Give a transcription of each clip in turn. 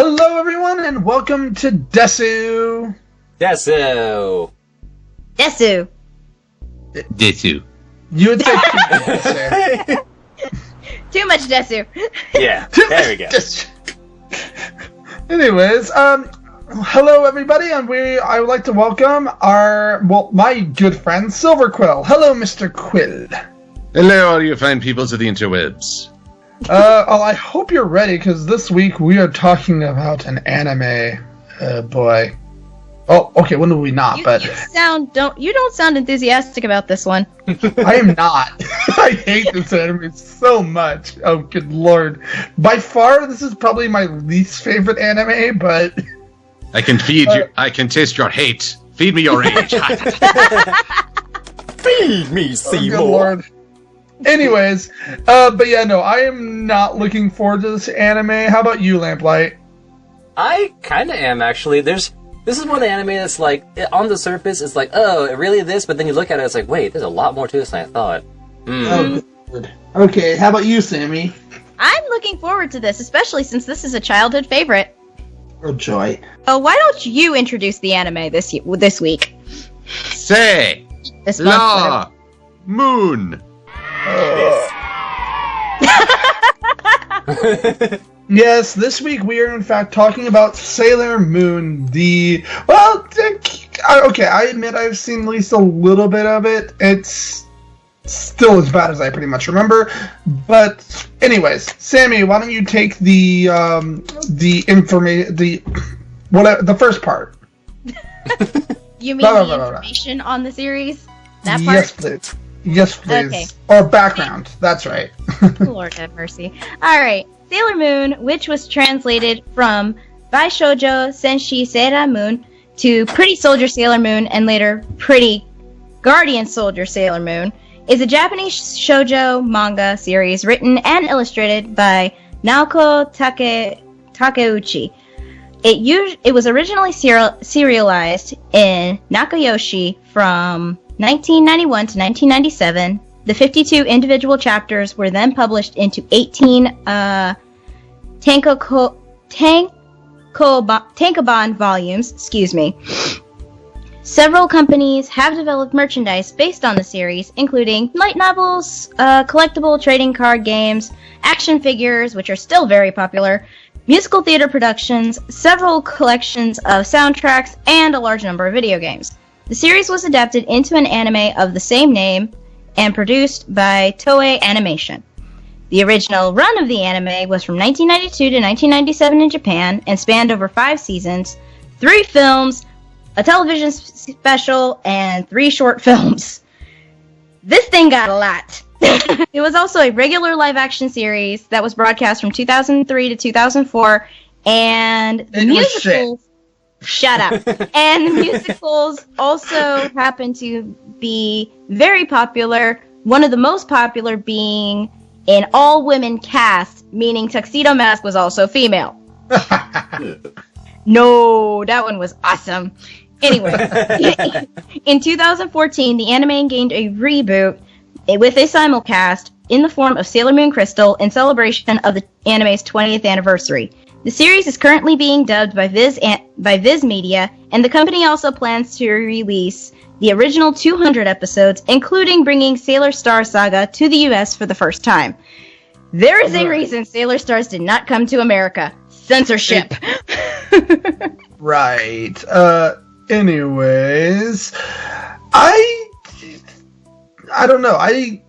Hello, everyone, and welcome to Desu. Desu. Desu. Desu. You would say Desu. Too much Desu. Yeah, there we go. Anyways, hello, everybody, and I would like to welcome my good friend, Silverquill. Hello, Mr. Quill. Hello, all you fine peoples of the interwebs. I hope you're ready, because this week we are talking about an anime. Boy. Oh, okay, when do we not? You don't sound enthusiastic about this one. I am not. I hate this anime so much. Oh, good lord. By far, this is probably my least favorite anime, but... I can feed you. I can taste your hate. Feed me your rage. Feed me, Seymour. Good lord. Anyways, but yeah, no, I am not looking forward to this anime. How about you, Lamplight? I kind of am, actually. This is one anime that's like, on the surface, it's like, oh, really this? But then you look at it, it's like, wait, there's a lot more to this than I thought. Oh, good. Okay, how about you, Sammy? I'm looking forward to this, especially since this is a childhood favorite. Oh, joy. Oh, why don't you introduce the anime this week? Say, This month, La, Moon. Yes, this week we are in fact talking about Sailor Moon, okay, I admit I've seen at least a little bit of it. It's still as bad as I pretty much remember. But anyways, Sammy, why don't you take the first part? You mean the information on the series? That part? Yes, please. Yes, please. Okay. Or background. That's right. Lord have mercy. Alright, Sailor Moon, which was translated from Baishoujo Senshi Sailor Moon to Pretty Soldier Sailor Moon and later Pretty Guardian Soldier Sailor Moon, is a Japanese shoujo manga series written and illustrated by Naoko Takeuchi. It was originally serialized in Nakayoshi from 1991 to 1997. The 52 individual chapters were then published into 18 tankobon volumes. Several companies have developed merchandise based on the series, including light novels, collectible trading card games, action figures, which are still very popular, musical theater productions, several collections of soundtracks, and a large number of video games. The series was adapted into an anime of the same name and produced by Toei Animation. The original run of the anime was from 1992 to 1997 in Japan and spanned over 5 seasons, 3 films, a television special, and 3 short films. This thing got a lot. It was also a regular live-action series that was broadcast from 2003 to 2004, and the musicals... Shut up. And the musicals also happened to be very popular, one of the most popular being an all-women cast, meaning Tuxedo Mask was also female. No, that one was awesome. Anyway, in 2014, the anime gained a reboot with a simulcast in the form of Sailor Moon Crystal in celebration of the anime's 20th anniversary. The series is currently being dubbed by Viz Media, and the company also plans to release the original 200 episodes, including bringing Sailor Star Saga to the US for the first time. There is a reason Sailor Stars did not come to America. Censorship. Right. Anyways, I don't know. I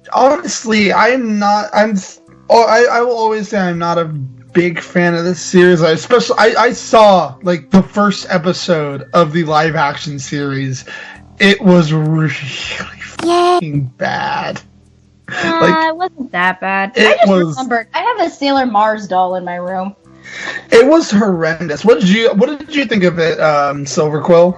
will always say I'm not a big fan of this series. I saw like the first episode of the live action series. It was really fucking bad. It wasn't that bad. I just remembered. I have a Sailor Mars doll in my room. It was horrendous. What did you think of it, Silverquill?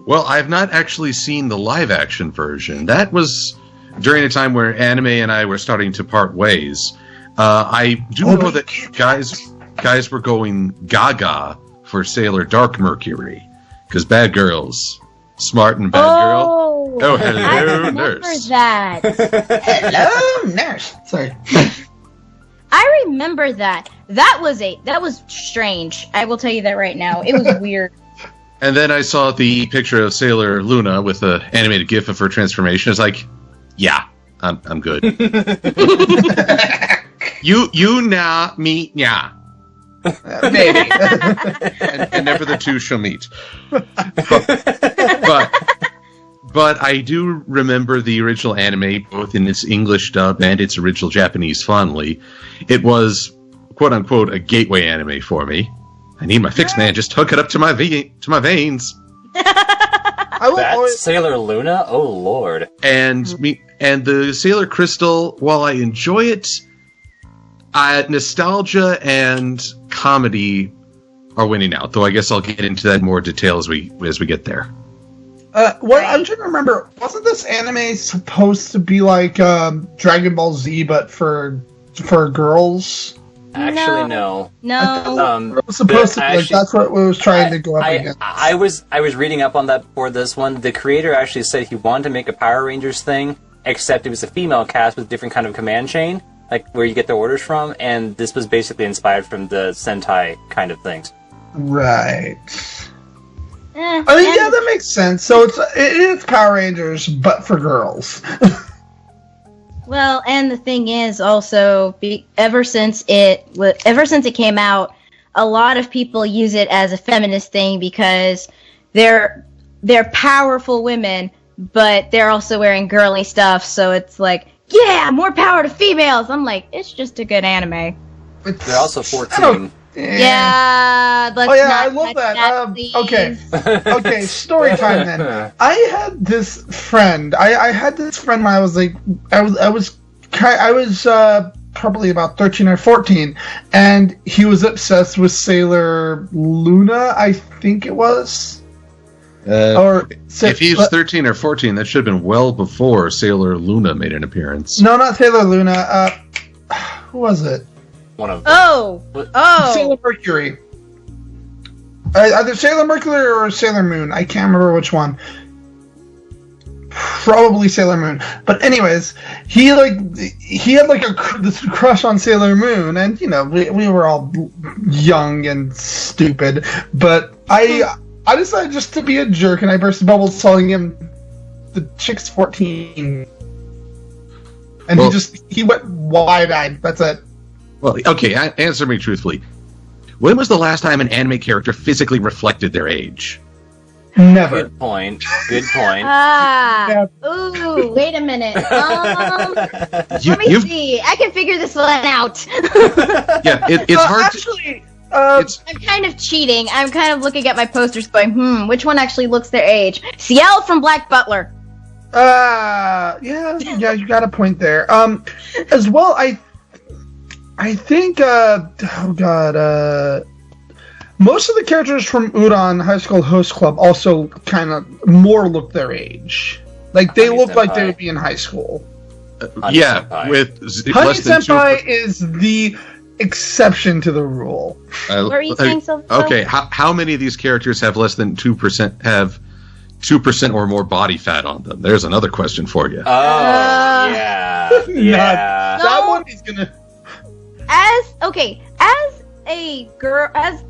Well, I've not actually seen the live action version. That was during a time where anime and I were starting to part ways. I do know that guys were going gaga for Sailor Dark Mercury, because bad girls, smart and bad girl. Oh, hello, I remember nurse. That. Hello, nurse. Sorry. I remember that. that was strange. I will tell you that right now. It was weird. And then I saw the picture of Sailor Luna with the animated GIF of her transformation. It's like, yeah, I'm good. you nah, me nah. Maybe. and never the two shall meet. But I do remember the original anime, both in its English dub and its original Japanese fondly. It was, quote-unquote, a gateway anime for me. I need my fix, man. Just hook it up to my veins. That's Sailor Luna? Oh, Lord. And the Sailor Crystal, while I enjoy it, nostalgia and comedy are winning out. Though I guess I'll get into that in more detail as we get there. I'm trying to remember. Wasn't this anime supposed to be like Dragon Ball Z, but for girls? Actually, no. No. It was supposed to be like that's what it was trying to go up against. I was reading up on that for this one. The creator actually said he wanted to make a Power Rangers thing, except it was a female cast with different kind of command chain, like where you get the orders from, and this was basically inspired from the Sentai kind of things. Right. I mean, yeah, that makes sense. So it is Power Rangers, but for girls. Well, and the thing is also, ever since it came out, a lot of people use it as a feminist thing because they're powerful women, but they're also wearing girly stuff. So it's like, yeah, more power to females. I'm like, it's just a good anime. They're also 14. Yeah, let's not I love that. Okay, story time then. I had this friend. I had this friend when I was like, I was probably about 13 or 14, and he was obsessed with Sailor Luna, I think it was. If he's 13 or 14, that should have been well before Sailor Luna made an appearance. No, not Sailor Luna. Who was it? One of them. Oh! Sailor Mercury. Either Sailor Mercury or Sailor Moon. I can't remember which one. Probably Sailor Moon. But anyways, he had this crush on Sailor Moon, and we were all young and stupid. But I decided just to be a jerk, and I burst bubbles telling him the chick's 14, and he went wide-eyed. That's it. Well, okay, answer me truthfully. When was the last time an anime character physically reflected their age? Never. Good point. Ooh, wait a minute. Let me see. I can figure this one out. Yeah, it's hard actually, I'm kind of cheating. I'm kind of looking at my posters going, which one actually looks their age? Ciel from Black Butler. Yeah, you got a point there. As well, I think, most of the characters from Udon High School Host Club also kind of more look their age. Like, they look like they would be in high school. Yeah, with Honey less than Senpai is the exception to the rule. What were you saying, Silver? Okay, how many of these characters have less than 2%, have 2% or more body fat on them? There's another question for you. Oh, yeah. Yeah. That one is gonna... As a girl, as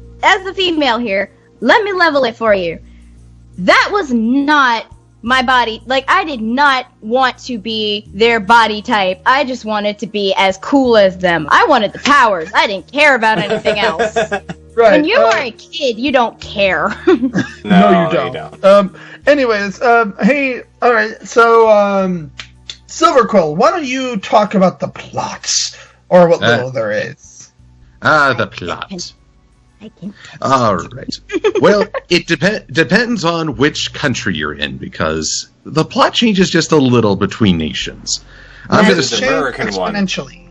the female here, let me level it for you. That was not my body. Like, I did not want to be their body type. I just wanted to be as cool as them. I wanted the powers. I didn't care about anything else. Right. When you are a kid, you don't care. No, you don't. Anyways, hey, alright, so, Silverquill, why don't you talk about the plots? Or what little there is. The plot. All right. Well, it depends on which country you're in, because the plot changes just a little between nations. I'm going to say American one. Exponentially.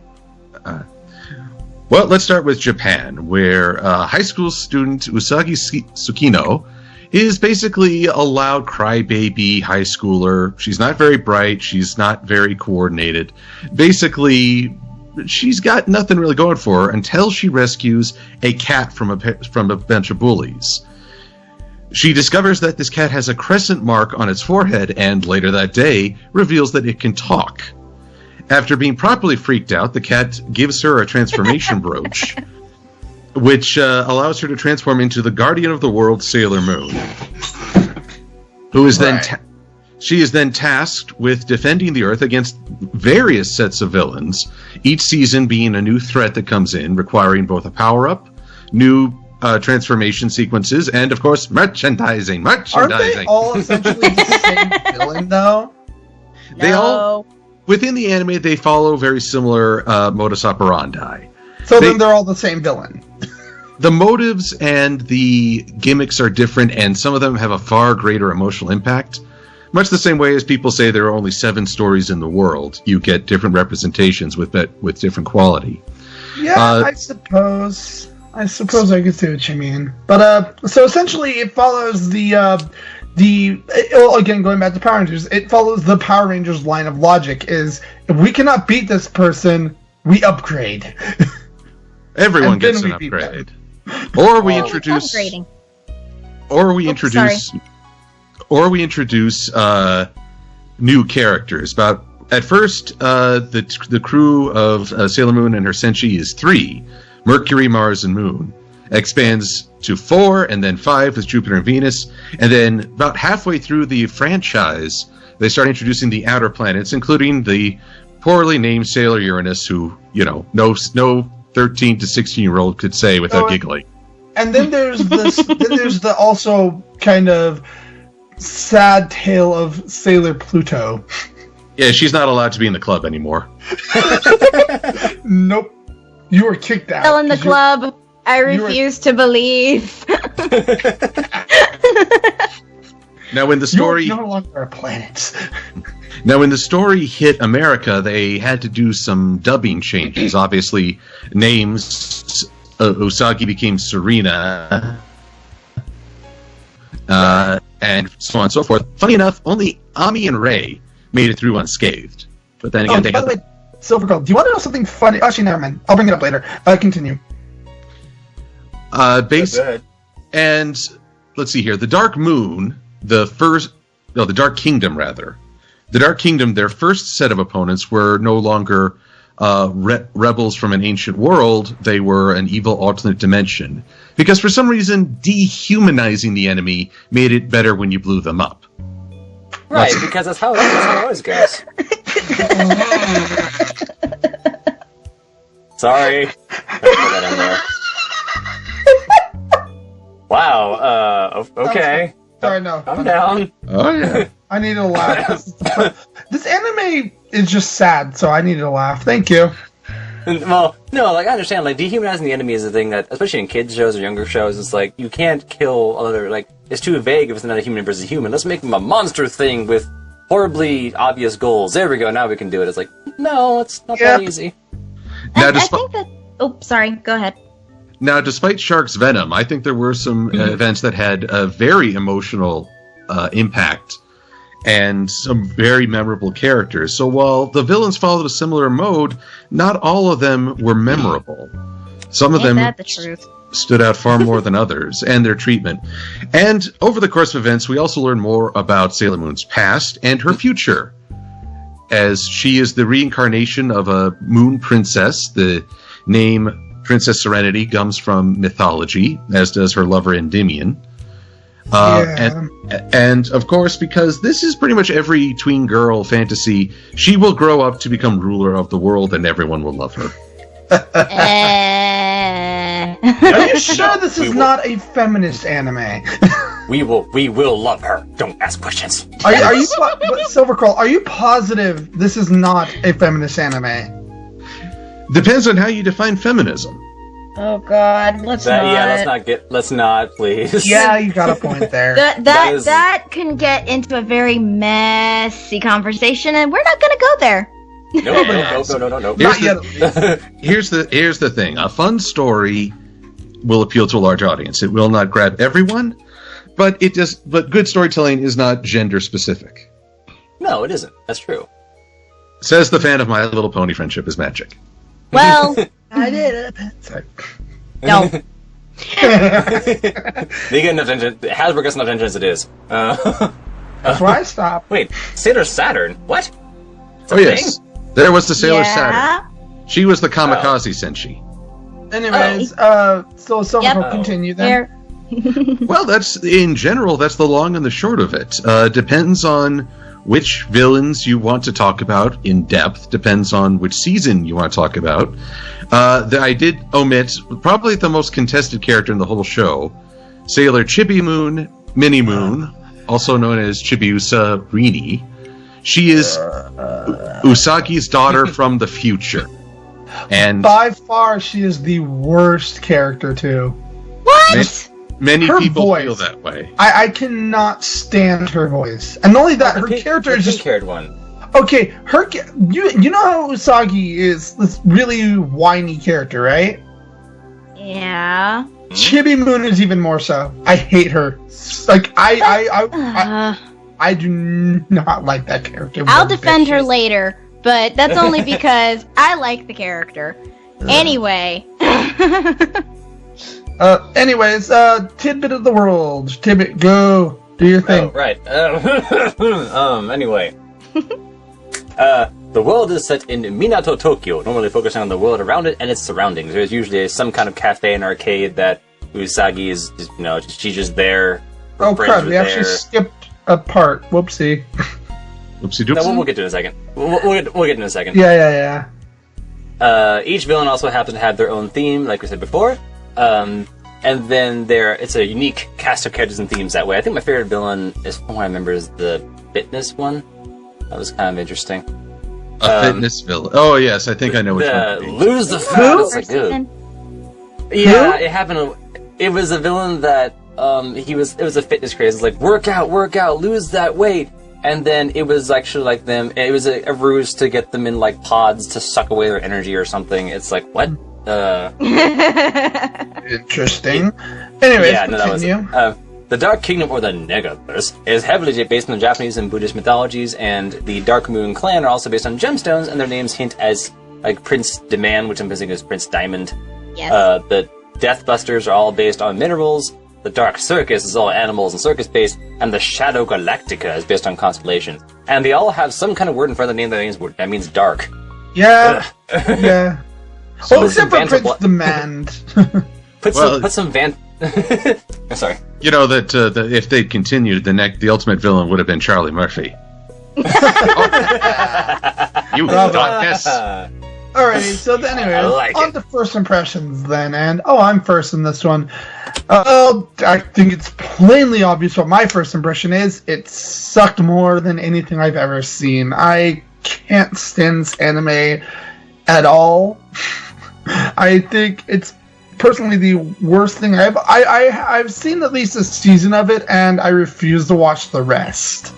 Well, let's start with Japan, where high school student Usagi Tsukino is basically a loud crybaby high schooler. She's not very bright. She's not very coordinated. Basically, she's got nothing really going for her until she rescues a cat from a bunch of bullies. She discovers that this cat has a crescent mark on its forehead, and later that day reveals that it can talk. After being properly freaked out, the cat gives her a transformation brooch, which allows her to transform into the guardian of the world, Sailor Moon, who is then she is then tasked with defending the Earth against various sets of villains, each season being a new threat that comes in, requiring both a power-up, new transformation sequences, and, of course, merchandising. Aren't they all essentially the same villain, though? They all, within the anime, they follow very similar modus operandi. So then they're all the same villain. The motives and the gimmicks are different, and some of them have a far greater emotional impact. Much the same way as people say there are only 7 stories in the world, you get different representations with different quality. Yeah, I suppose I could see what you mean. But so essentially, it follows again, going back to Power Rangers, it follows the Power Rangers line of logic: is if we cannot beat this person, we upgrade. Everyone gets an upgrade, or we introduce, upgrading. Or we introduce new characters. At first, the crew of Sailor Moon and her Senshi is 3: Mercury, Mars, and Moon. Expands to 4, and then 5 with Jupiter and Venus. And then about halfway through the franchise, they start introducing the outer planets, including the poorly named Sailor Uranus, who, no 13 to 16-year-old could say without giggling. And then there's this. Then there's the also kind of sad tale of Sailor Pluto. Yeah, she's not allowed to be in the club anymore. Nope. You were kicked out. Still in the club. I refuse to believe. Now, when the story no longer a planet. Now, when the story hit America, they had to do some dubbing changes. Obviously, names Usagi became Serena, and so on and so forth. Funny enough, only Ami and Ray made it through unscathed. But then again, by the way, silverquill, do you want to know something funny? Actually, never mind. I'll bring it up later. Continue. And let's see here. The Dark Moon, the Dark Kingdom, rather. The Dark Kingdom, their first set of opponents were no longer rebels from an ancient world. They were an evil alternate dimension. Because for some reason, dehumanizing the enemy made it better when you blew them up. Right, because that's how it always goes. Sorry. Put that in there. Wow, okay. Sorry, no. I'm down. Oh, yeah. I need to laugh. This anime is just sad, so I need to laugh. Thank you. Well, no, I understand, dehumanizing the enemy is a thing that, especially in kids' shows or younger shows, it's you can't kill another, it's too vague if it's not a human versus a human. Let's make them a monster thing with horribly obvious goals. There we go, now we can do it. It's no, it's not that easy. I think that... Oh, sorry, go ahead. Now, despite Shark's venom, I think there were some events that had a very emotional impact and some very memorable characters. So while the villains followed a similar mode, not all of them were memorable. Some of them stood out far more than others, and their treatment. And over the course of events, we also learn more about Sailor Moon's past and her future, as she is the reincarnation of a moon princess. The name Princess Serenity comes from mythology, as does her lover Endymion. And of course, because this is pretty much every tween girl fantasy, she will grow up to become ruler of the world and everyone will love her. Are you sure this is not a feminist anime? We will love her. Don't ask questions. Are you Silverquill, are you positive this is not a feminist anime? Depends on how you define feminism. Oh God, let's not. Yeah, let's not, please. Yeah, you got a point there. That can get into a very messy conversation, and we're not going to go there. No. Here's the thing. A fun story will appeal to a large audience. It will not grab everyone, but good storytelling is not gender specific. No, it isn't. That's true. Says the fan of My Little Pony: Friendship is Magic. Well, I did it. Sorry. No. They get enough attention. Hasbro gets enough attention as it is. That's why I stopped. Wait, Sailor Saturn? What? Yes. There was the Sailor Saturn. She was the kamikaze senshi. Anyways, so Silverquill, continue then. Well, that's the long and the short of it. Depends on which villains you want to talk about in depth. Depends on which season you want to talk about. I did omit probably the most contested character in the whole show, Sailor Chibi Moon, Mini Moon, also known as Chibiusa Rini. She is Usagi's daughter from the future. And by far, she is the worst character, too. What? Many Her people voice. feel that way. I cannot stand her voice. And not only that, her character is just... pink-haired one. Okay, you know how Usagi is this really whiny character, right? Yeah. Chibi Moon is even more so. I hate her. Like, I do not like that character. I'll defend her later, but that's only because I like the character. Anyway. Anyways, tidbit of the world. Tidbit, go. Do your thing. Oh, right. Anyway. The world is set in Minato, Tokyo, normally focusing on the world around it and its surroundings. There's usually some kind of cafe and arcade that Usagi is, she's just there. Oh crap, we actually skipped a part. Whoopsie. Whoopsie doopsie. No, we'll get to it in a second. We'll get to it in a second. Yeah. Each villain also happens to have their own theme, like we said before. And then it's a unique cast of characters and themes that way. I think my favorite villain, is from what I remember, is the fitness one. That was kind of interesting. Fitness villain. Oh yes, I think I know which one. Lose the fat. It's like, yeah, it happened. It was a villain that it was a fitness craze. It's like work out, lose that weight. And then it was actually like them. It was a ruse to get them in like pods to suck away their energy or something. It's like what? Interesting. Anyways, yeah, no, continue. that was the Dark Kingdom, or the Negaverse, is heavily based on the Japanese and Buddhist mythologies, and the Dark Moon clan are also based on gemstones, and their names hint as like Prince Demand, which I'm guessing is Prince Diamond. Yes. The Deathbusters are all based on minerals. The Dark Circus is all animals and circus based, and the Shadow Galactica is based on constellations. And they all have some kind of word in front of the name that means dark. Yeah. Yeah. So well, except for Prince Demand. Put some I'm sorry. You know that if they'd continued, the ultimate villain would have been Charlie Murphy. You darkness. Alrighty, so anyways, like on to first impressions then, and I'm first in this one. I think it's plainly obvious what my first impression is. It sucked more than anything I've ever seen. I can't stand this anime at all. I think it's personally the worst thing I've seen at least a season of it, and I refuse to watch the rest.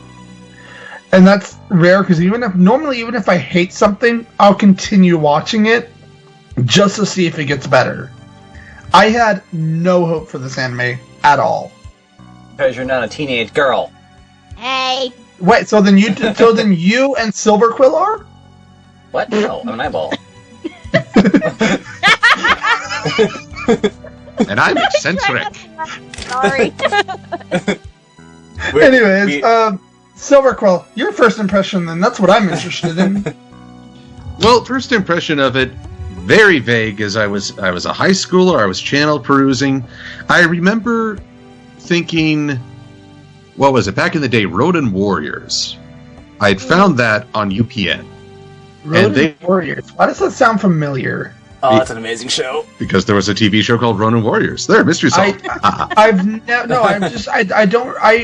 And that's rare, because even if I hate something, I'll continue watching it just to see if it gets better. I had no hope for this anime at all. Because you're not a teenage girl. Hey. Wait, so then you and Silverquill are? What? No, I'm an eyeball. And I'm eccentric. Sorry. Anyways, Silverquill, your first impression then, that's what I'm interested in. Well, first impression of it, very vague, as I was a high schooler, I was channel perusing. I remember thinking, what was it, back in the day, Ronin Warriors. I'd found that on UPN. Ronin Warriors, why does that sound familiar? Oh, that's an amazing show. Because there was a TV show called Ronin Warriors. There, mystery solved. I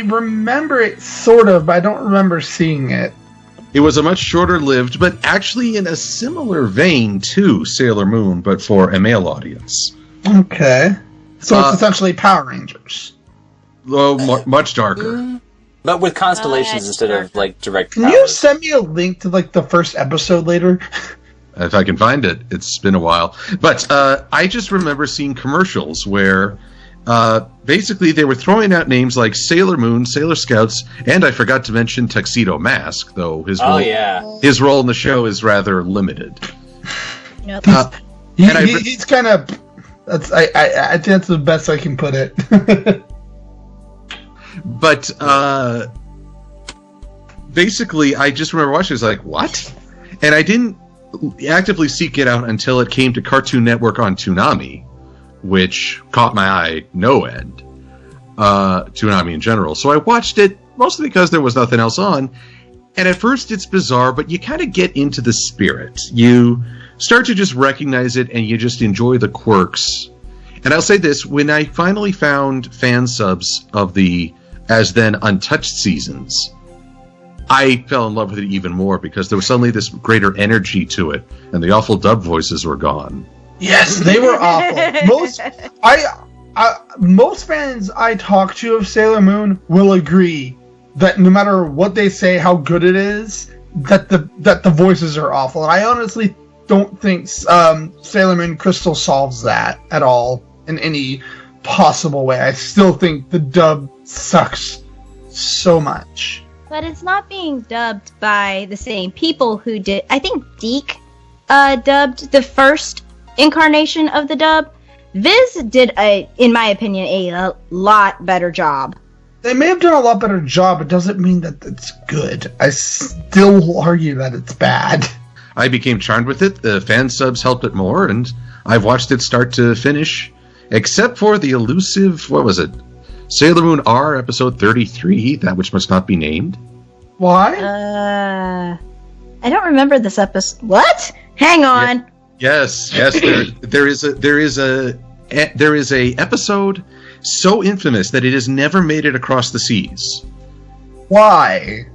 remember it sort of, but I don't remember seeing it. It was a much shorter-lived, but actually in a similar vein to Sailor Moon, but for a male audience. Okay. So it's essentially Power Rangers. Well, much darker. But with constellations instead of like direct Can powers. you send me a link to like the first episode later? If I can find it. It's been a while. But I just remember seeing commercials where basically they were throwing out names like Sailor Moon, Sailor Scouts, and I forgot to mention Tuxedo Mask, though his role in the show is rather limited. Nope. He's kind of... I think that's the best I can put it. But basically, I just remember watching it, I was like, what? And I didn't actively seek it out until it came to Cartoon Network on Toonami. which caught my eye no end, Toonami in general. So I watched it mostly because there was nothing else on. And at first it's bizarre, but you kind of get into the spirit. You start to just recognize it, and you just enjoy the quirks. And I'll say this, when I finally found fan subs of the as then untouched seasons, I fell in love with it even more because there was suddenly this greater energy to it, and the awful dub voices were gone. Yes, they were awful. Most fans I talk to of Sailor Moon will agree that no matter what they say, how good it is, that the voices are awful. And I honestly don't think Sailor Moon Crystal solves that at all in any possible way. I still think the dub sucks so much. But it's not being dubbed by the same people who did. I think Deke dubbed the first incarnation of the dub. Viz did, in my opinion, a lot better job. They may have done a lot better job. It doesn't mean that it's good. I still argue that it's bad. I became charmed with it. The fan subs helped it more, and I've watched it start to finish, except for the elusive, what was it? Sailor Moon R, episode 33, that which must not be named. Why? I don't remember this episode. What? Hang on. Yes. There is a episode so infamous that it has never made it across the seas. Why?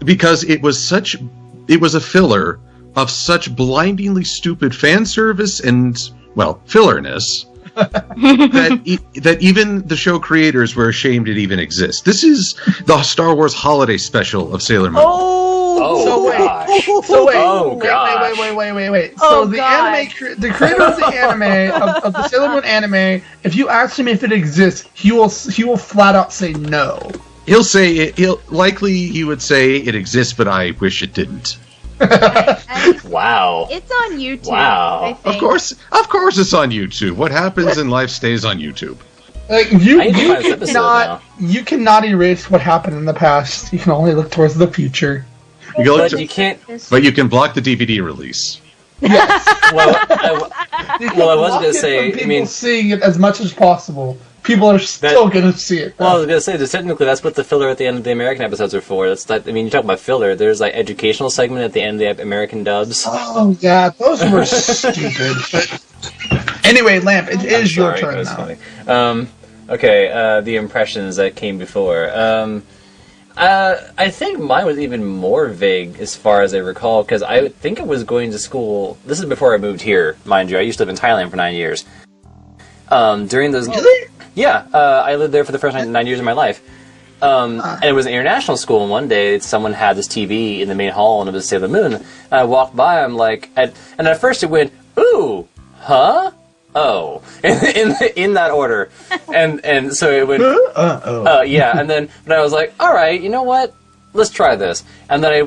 Because it was a filler of such blindingly stupid fan service and, well, fillerness that even the show creators were ashamed it even exists. This is the Star Wars holiday special of Sailor Moon. Wait. So the creator of the anime of the Sailor Moon anime, if you ask him if it exists, he will flat out say no. He'll say it. He would say it exists, but I wish it didn't. Wow. It's on YouTube. Wow. I think. Of course it's on YouTube. What happens in life stays on YouTube. Like you cannot erase what happened in the past. You can only look towards the future. You can't. But you can block the DVD release. Yes. I was going to say, people seeing it as much as possible. People are still going to see it. Well, I was going to say, technically, that's what the filler at the end of the American episodes are for. That's that. I mean, you talk about filler. There's like educational segment at the end of the American dubs. Oh yeah, those were stupid. But anyway, Lamp, it is your turn now. Funny. Okay, the impressions that came before. I think mine was even more vague as far as I recall, because I think I was going to school. This is before I moved here, mind you. I used to live in Thailand for 9 years. During those, really? Yeah, I lived there for the first 9 years of my life. And it was an international school, and one day someone had this TV in the main hall, and it was Sailor Moon. And I walked by, I'm like, and at first it went, ooh, huh? Oh, in that order, and so it went, yeah, and then I was like, all right, you know what? Let's try this. And then I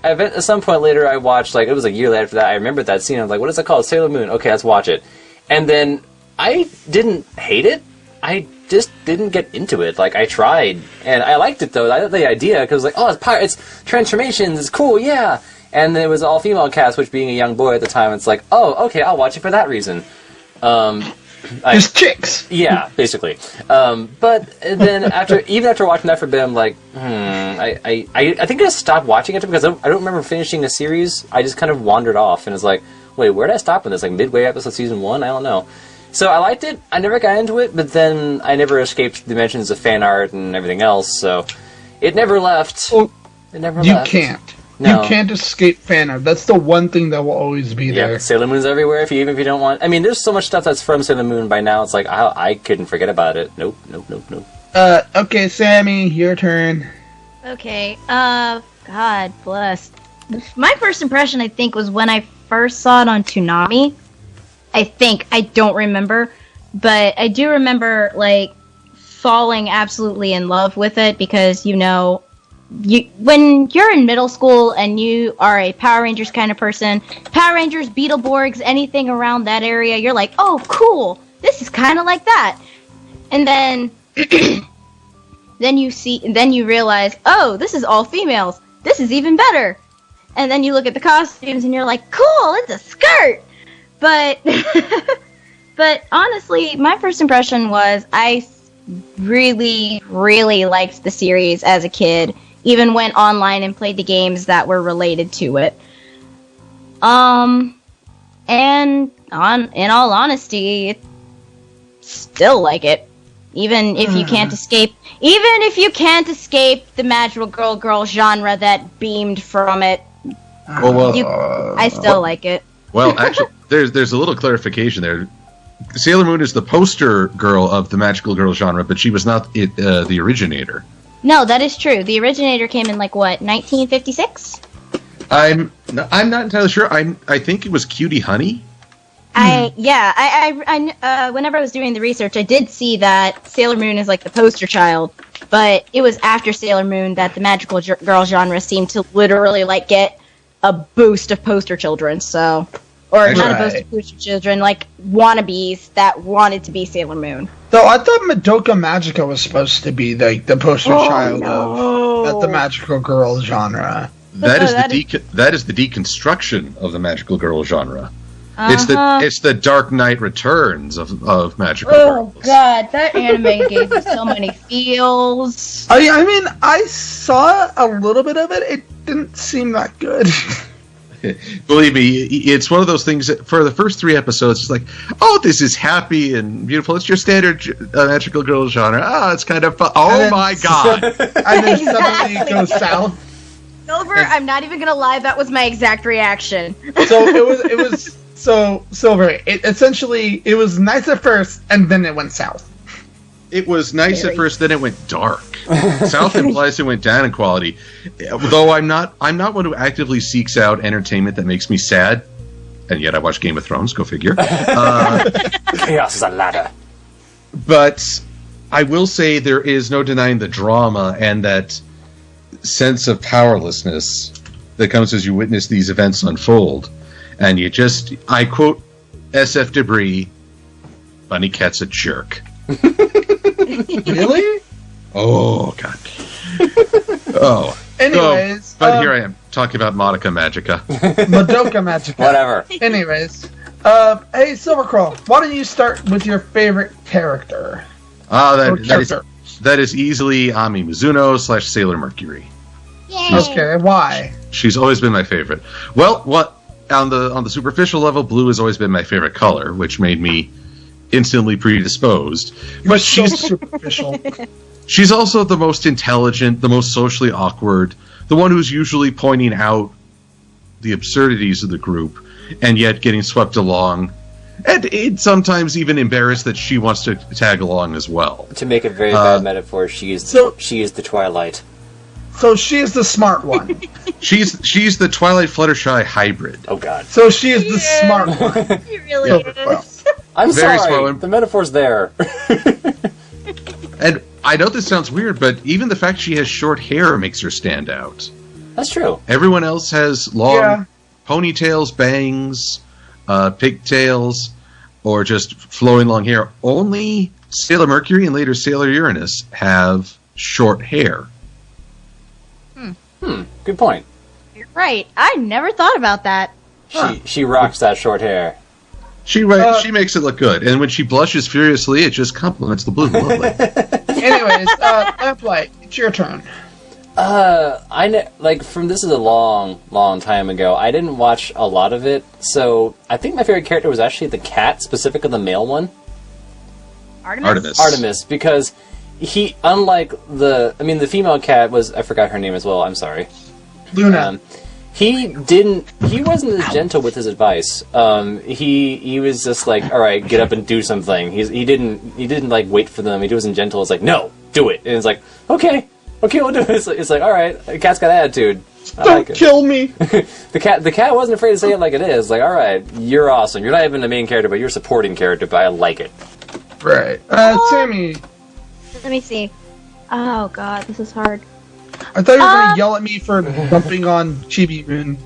at some point later I watched, like, it was a year later after that. I remembered that scene. I was like, what is it called? Sailor Moon. Okay, let's watch it. And then I didn't hate it. I just didn't get into it. Like, I tried, and I liked it though. I liked the idea because like, oh, it's transformations. It's cool, yeah. And then it was all female cast, which being a young boy at the time, it's like, oh, okay, I'll watch it for that reason. Just chicks. Yeah, basically. But then after watching that for a bit, I'm like, I think I just stopped watching it because I don't remember finishing a series. I just kind of wandered off and was like, wait, where did I stop with this? Like midway episode season 1? I don't know. So I liked it. I never got into it, but then I never escaped the mentions of fan art and everything else. So it never left. Well, it never you left. Can't. No. You can't escape fan art. That's the one thing that will always be there. Yeah, Sailor Moon's everywhere. Even if you don't want, I mean, there's so much stuff that's from Sailor Moon by now. It's like I couldn't forget about it. Nope. Okay, Sammy, your turn. Okay. God bless. My first impression, I think, was when I first saw it on Toonami. I don't remember, but I do remember like falling absolutely in love with it because when you're in middle school and you are a Power Rangers kind of person, Power Rangers, Beetleborgs, anything around that area, you're like, oh, cool, this is kind of like that. And then, then you realize, oh, this is all females. This is even better. And then you look at the costumes and you're like, cool, it's a skirt. But But honestly, my first impression was I really, really liked the series as a kid. Even went online and played the games that were related to it. And in all honesty, still like it. Even if you can't escape the magical girl genre that beamed from it, I still like it. Well, actually, there's a little clarification there. Sailor Moon is the poster girl of the magical girl genre, but she was not the originator. No, that is true. The originator came in 1956? I'm not entirely sure. I think it was Cutie Honey. Whenever I was doing the research, I did see that Sailor Moon is the poster child, but it was after Sailor Moon that the magical girl genre seemed to literally get a boost of poster children. So, or not a boost of poster children, wannabes that wanted to be Sailor Moon. Though I thought Madoka Magica was supposed to be the poster child of the magical girl genre. That is the deconstruction of the magical girl genre. It's the Dark Knight Returns of magical girls. Oh god, that anime gave me so many feels. I mean, I saw a little bit of it. It didn't seem that good. Believe me, it's one of those things that for the first 3 episodes, it's like, oh, this is happy and beautiful. It's your standard magical girl genre. Oh, it's kind of fun. Oh my god! And then suddenly it goes south. Silver, I'm not even gonna lie. That was my exact reaction. So it was Silver. It was nice at first, and then it went south. It was nice at first, then it went dark. South implies it went down in quality. Though I'm not one who actively seeks out entertainment that makes me sad, and yet I watch Game of Thrones. Go figure. Chaos is a ladder. But I will say there is no denying the drama and that sense of powerlessness that comes as you witness these events unfold. And I quote SF Debris, Bunny Cat's a jerk. Really? Oh, God. Oh. Anyways. But here I am, talking about Madoka Magica. Madoka Magica. Whatever. Anyways. Hey, Silvercrawl, why don't you start with your favorite character? That is easily Ami Mizuno / Sailor Mercury. Okay, why? She's always been my favorite. Well, on the superficial level, blue has always been my favorite color, which made me instantly predisposed. But she's superficial. She's also the most intelligent, the most socially awkward, the one who's usually pointing out the absurdities of the group, and yet getting swept along. And sometimes even embarrassed that she wants to tag along as well. To make a very bad metaphor, she is the Twilight. So she is the smart one. She's the Twilight Fluttershy hybrid. Oh god. So she is the smart one. She really is. I'm Very sorry. smart. The metaphor's there. And I know this sounds weird, but even the fact she has short hair makes her stand out. That's true. Everyone else has long ponytails, bangs, pigtails, or just flowing long hair. Only Sailor Mercury and later Sailor Uranus have short hair. Good point. You're right. I never thought about that. She rocks that short hair. She makes it look good, and when she blushes furiously, it just compliments the blue. Lovely. Anyways, Lamplight, it's your turn. This is a long time ago. I didn't watch a lot of it, so I think my favorite character was actually the cat, specifically the male one. Artemis, because he, unlike the female cat was, I forgot her name as well, I'm sorry. Luna. He wasn't as gentle with his advice. He was just like, all right, get up and do something. He didn't like wait for them. He wasn't gentle. It's like, no, do it. And it's like, okay, we'll do it. It's like, all right, the cat's got attitude. Don't kill me. The cat wasn't afraid to say it like it is. Like, all right, you're awesome. You're not even the main character, but you're a supporting character. But I like it. Right. Tammy. Let me see. Oh god, this is hard. I thought you were going to yell at me for dumping on Chibi-Run.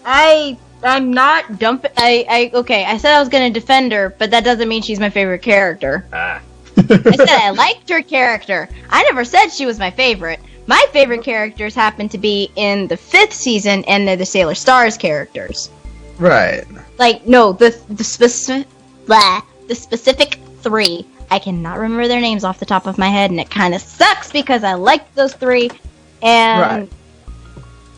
I'm not dumping. I said I was going to defend her, but that doesn't mean she's my favorite character. I said I liked her character. I never said she was my favorite. My favorite characters happen to be in the 5th season, and they're the Sailor Stars characters. Right. Like, no, the specific... Blah. the specific 3. I cannot remember their names off the top of my head, and it kind of sucks because I liked those 3. And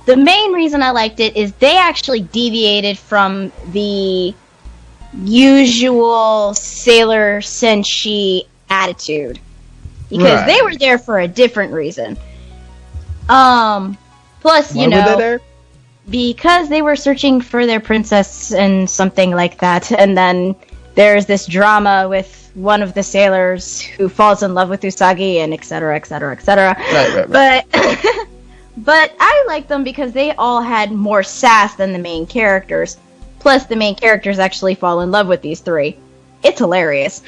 the main reason I liked it is they actually deviated from the usual Sailor Senshi attitude. Because they were there for a different reason. Plus, Why were they there? Because they were searching for their princess and something like that, and then there's this drama with one of the sailors who falls in love with Usagi, and etc., etc., etc. Right. But I like them because they all had more sass than the main characters. Plus, the main characters actually fall in love with these 3. It's hilarious.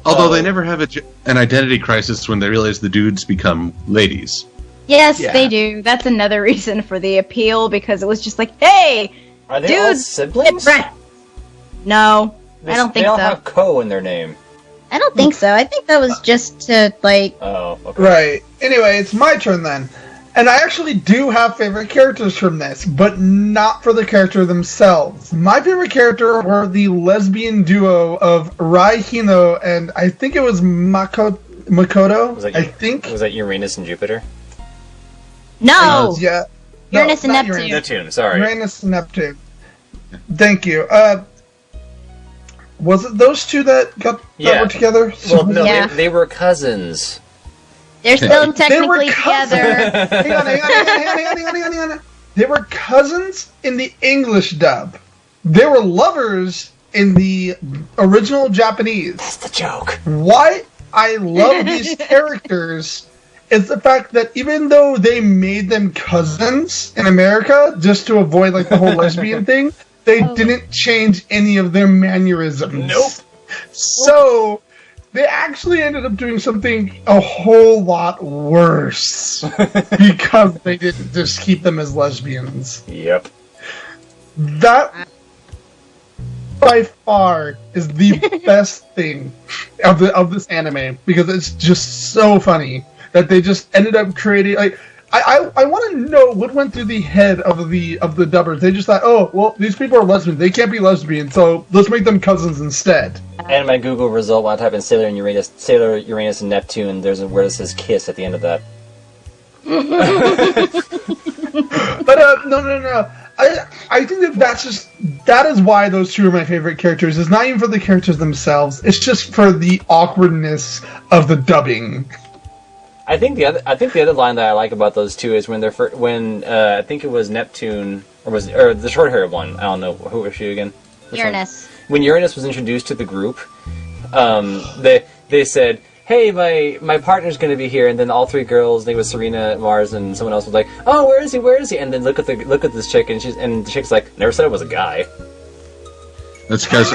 Although they never have an identity crisis when they realize the dudes become ladies. Yes, they do. That's another reason for the appeal, because it was just like, hey, are they dudes, all siblings? No, I don't think so. They all have Ko in their name. I don't think so. I think that was just to, like... Oh, okay. Right. Anyway, it's my turn then. And I actually do have favorite characters from this, but not for the character themselves. My favorite character were the lesbian duo of Rai Hino and I think it was Makoto. Was that Uranus and Jupiter? No! Yeah. Uranus and Neptune. Neptune, sorry. Uranus and Neptune. Thank you. Was it those two that were together? Well, no, they were cousins. They're still technically together. Hang on. They were cousins in the English dub. They were lovers in the original Japanese. That's the joke. Why I love these characters is the fact that even though they made them cousins in America, just to avoid like the whole lesbian thing, they didn't change any of their mannerisms. Nope. So they actually ended up doing something a whole lot worse because they didn't just keep them as lesbians. Yep. That, by far, is the best thing of this anime because it's just so funny that they just ended up creating like. I want to know what went through the head of the dubbers. They just thought, oh, well, these people are lesbians. They can't be lesbian, so let's make them cousins instead. And my Google result, when I type in Sailor Uranus and Neptune, there's a word that says kiss at the end of that. But no. I think that is why those two are my favorite characters. It's not even for the characters themselves. It's just for the awkwardness of the dubbing. I think the other line that I like about those two is when I think it was Neptune or the short haired one. I don't know, who was she again? Uranus. When Uranus was introduced to the group, they said, "Hey, my partner's going to be here," and then all 3 girls, they was Serena, Mars, and someone else was like, "Oh, where is he? Where is he?" And then look at this chick, and the chick's like, "Never said it was a guy." That's because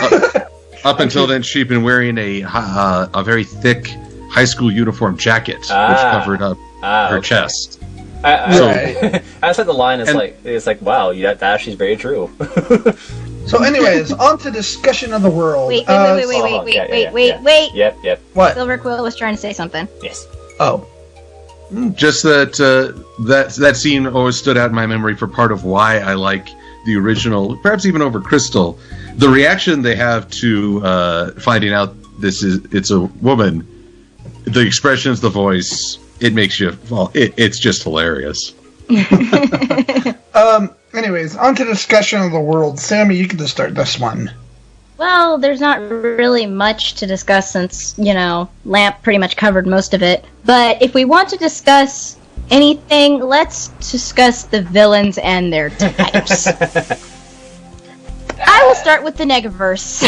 up until then she'd been wearing a very thick high school uniform jacket, which covered up her chest. I said the line is like, wow, that actually is very true. So, anyways, on to discussion of the world. Wait. Yep. What? Silverquill was trying to say something. Yes. Oh. Just that scene always stood out in my memory for part of why I like the original, perhaps even over Crystal. The reaction they have to finding out it's a woman, the expressions, the voice, it makes you it's just hilarious. Anyways, on to discussion of the world. Sammy, you can just start this one. Well, there's not really much to discuss since, Lamp pretty much covered most of it. But if we want to discuss anything, let's discuss the villains and their types. I will start with the Negaverse.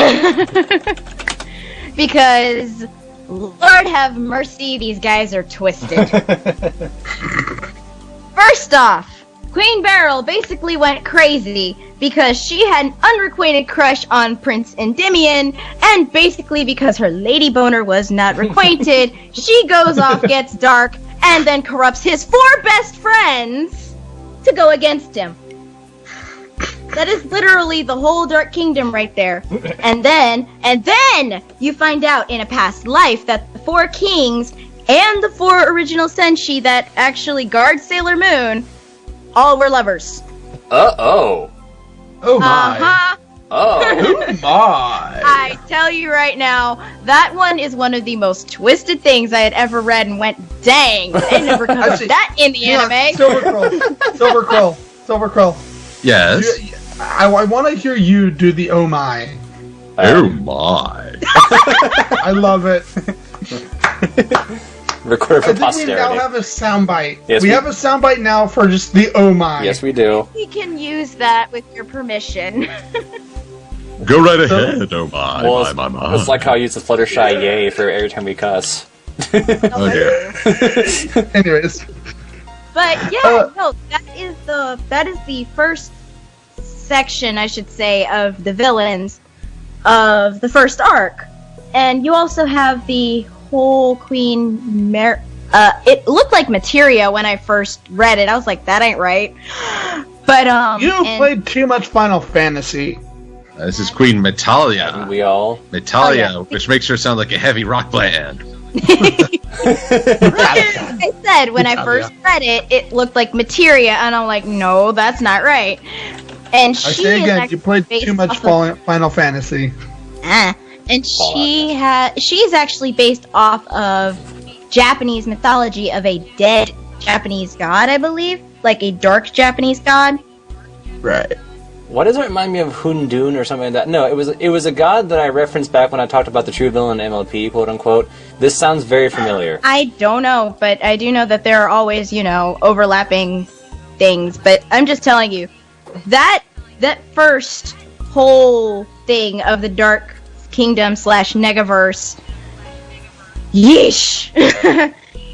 Because, Lord have mercy, these guys are twisted. First off, Queen Beryl basically went crazy because she had an unrequited crush on Prince Endymion, and basically because her lady boner was not requited, she goes off, gets dark, and then corrupts his 4 best friends to go against him. That is literally the whole Dark Kingdom right there. And then you find out in a past life that the 4 kings and the 4 original Senshi that actually guard Sailor Moon all were lovers. Uh-oh. Oh my. Uh-huh. Oh. Oh my! I tell you right now, that one is one of the most twisted things I had ever read and went, dang, they never covered Actually, that in the anime. Silverquill. Yes. I want to hear you do the oh my. Oh my. I love it. Record for I think posterity. we now have a soundbite. Yes, we we- have a soundbite now for just the oh my. Yes, we do. We can use that with your permission. Go right ahead. Oh my, Well, my. it's like how I use the Fluttershy yay for every time we cuss. Oh dear. Anyways, But yeah, no, that is the first section, I should say, of the villains of the first arc. And you also have the whole Queen it looked like materia when I first read it. I was like, that ain't right. But you played too much Final Fantasy. This is Queen Metalia. We all. Metalia, which makes her sound like a heavy rock band. Like I said, when I first read it, it looked like materia, and I'm like, no, that's not right. And I she say is again, you actually played based too much off of- Final Fantasy. And she's actually based off of Japanese mythology of a dead Japanese god, I believe, like a dark Japanese god. Right. What does it remind me of Hundun or something like that? No, it was a god that I referenced back when I talked about the true villain MLP, quote unquote. This sounds very familiar. I don't know, but I do know that there are always, overlapping things. But I'm just telling you, that first whole thing of the Dark Kingdom / Negaverse, yeesh!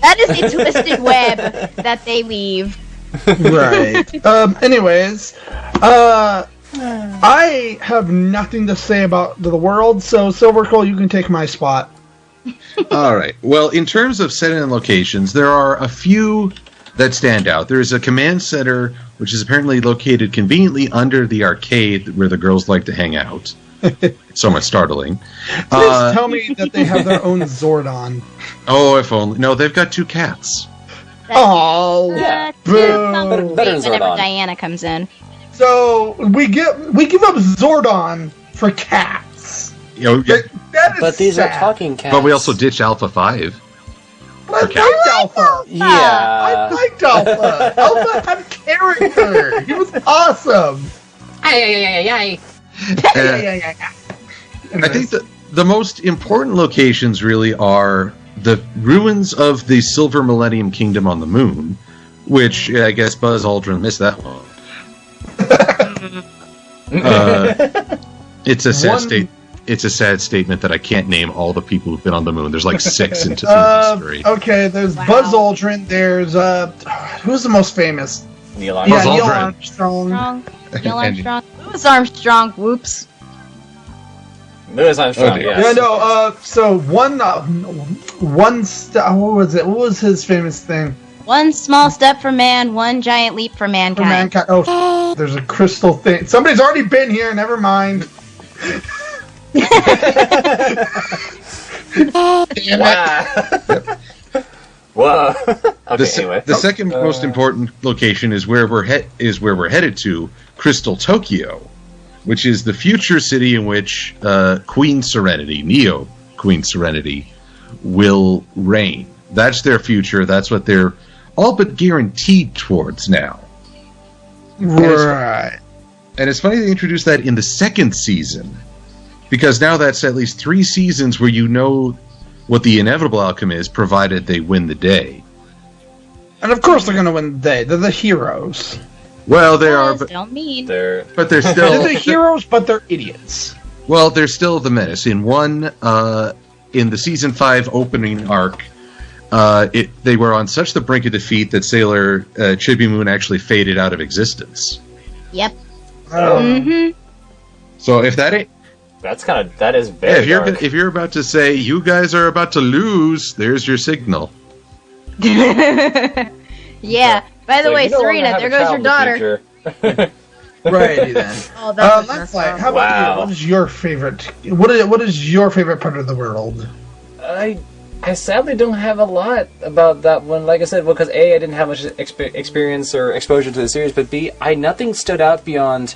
That is a twisted web that they weave. Right. Anyways, I have nothing to say about the world, so Silverquill, you can take my spot. All right. Well, in terms of setting and locations, there are a few that stand out. There is a command center, which is apparently located conveniently under the arcade where the girls like to hang out. Somewhat startling. Please tell me that they have their own Zordon. Oh, if only. No, they've got 2 cats. Oh, Yeah. boo. Better than Whenever Zordon. Diana comes in. So we give up Zordon for cats. You know, That is But these sad. are talking cats. but we also ditched Alpha 5. I Okay. liked Alpha. I Yeah. liked Alpha. Alpha had character. He was awesome. I think that the most important locations really are the ruins of the Silver Millennium Kingdom on the moon, which I guess Buzz Aldrin missed that one. It's a sad It's a sad statement that I can't name all the people who've been on the moon. There's like 6 in history. Okay, there's Wow. Buzz Aldrin. There's who's the most famous? Neil Yeah, Armstrong. Neil Aldrin. Armstrong. Neil Armstrong. Louis Armstrong. Whoops. Louis Armstrong, Oh, dear. yes. Yeah, no. So what was it? What was his famous thing One small step for man, one giant leap for for mankind. mankind? Oh, there's a crystal thing. Somebody's already been here. Never mind. Whoa. Okay, anyway. The second most important location is where we're headed to, Crystal Tokyo, which is the future city in which Queen Serenity, Neo Queen Serenity, will reign. That's their future. That's what they're all but guaranteed towards now. Right. And it's funny they introduced that in the second season, because now that's at least 3 seasons where you know what the inevitable outcome is, provided they win the day. And of course they're gonna win the day. They're the heroes. Well, they are, Yes, don't mean. They're but they're They're still the heroes, but they're idiots. well, they're still the menace. In in the season 5 opening arc, they were on such the brink of defeat that Sailor Chibi Moon actually faded out of existence. Yep. Oh. So if that ain't that is very dark. if you're about to say you guys are about to lose, there's your signal. Yeah. By the So way, you no longer Serena, have there a goes child your in the daughter. future. Righty then. Oh, that's Let's like, how about Wow. you? What is your favorite? What is your favorite part of the world? I sadly don't have a lot about that one. Like I said, well, because A, I didn't have much experience or exposure to the series, but B, nothing stood out beyond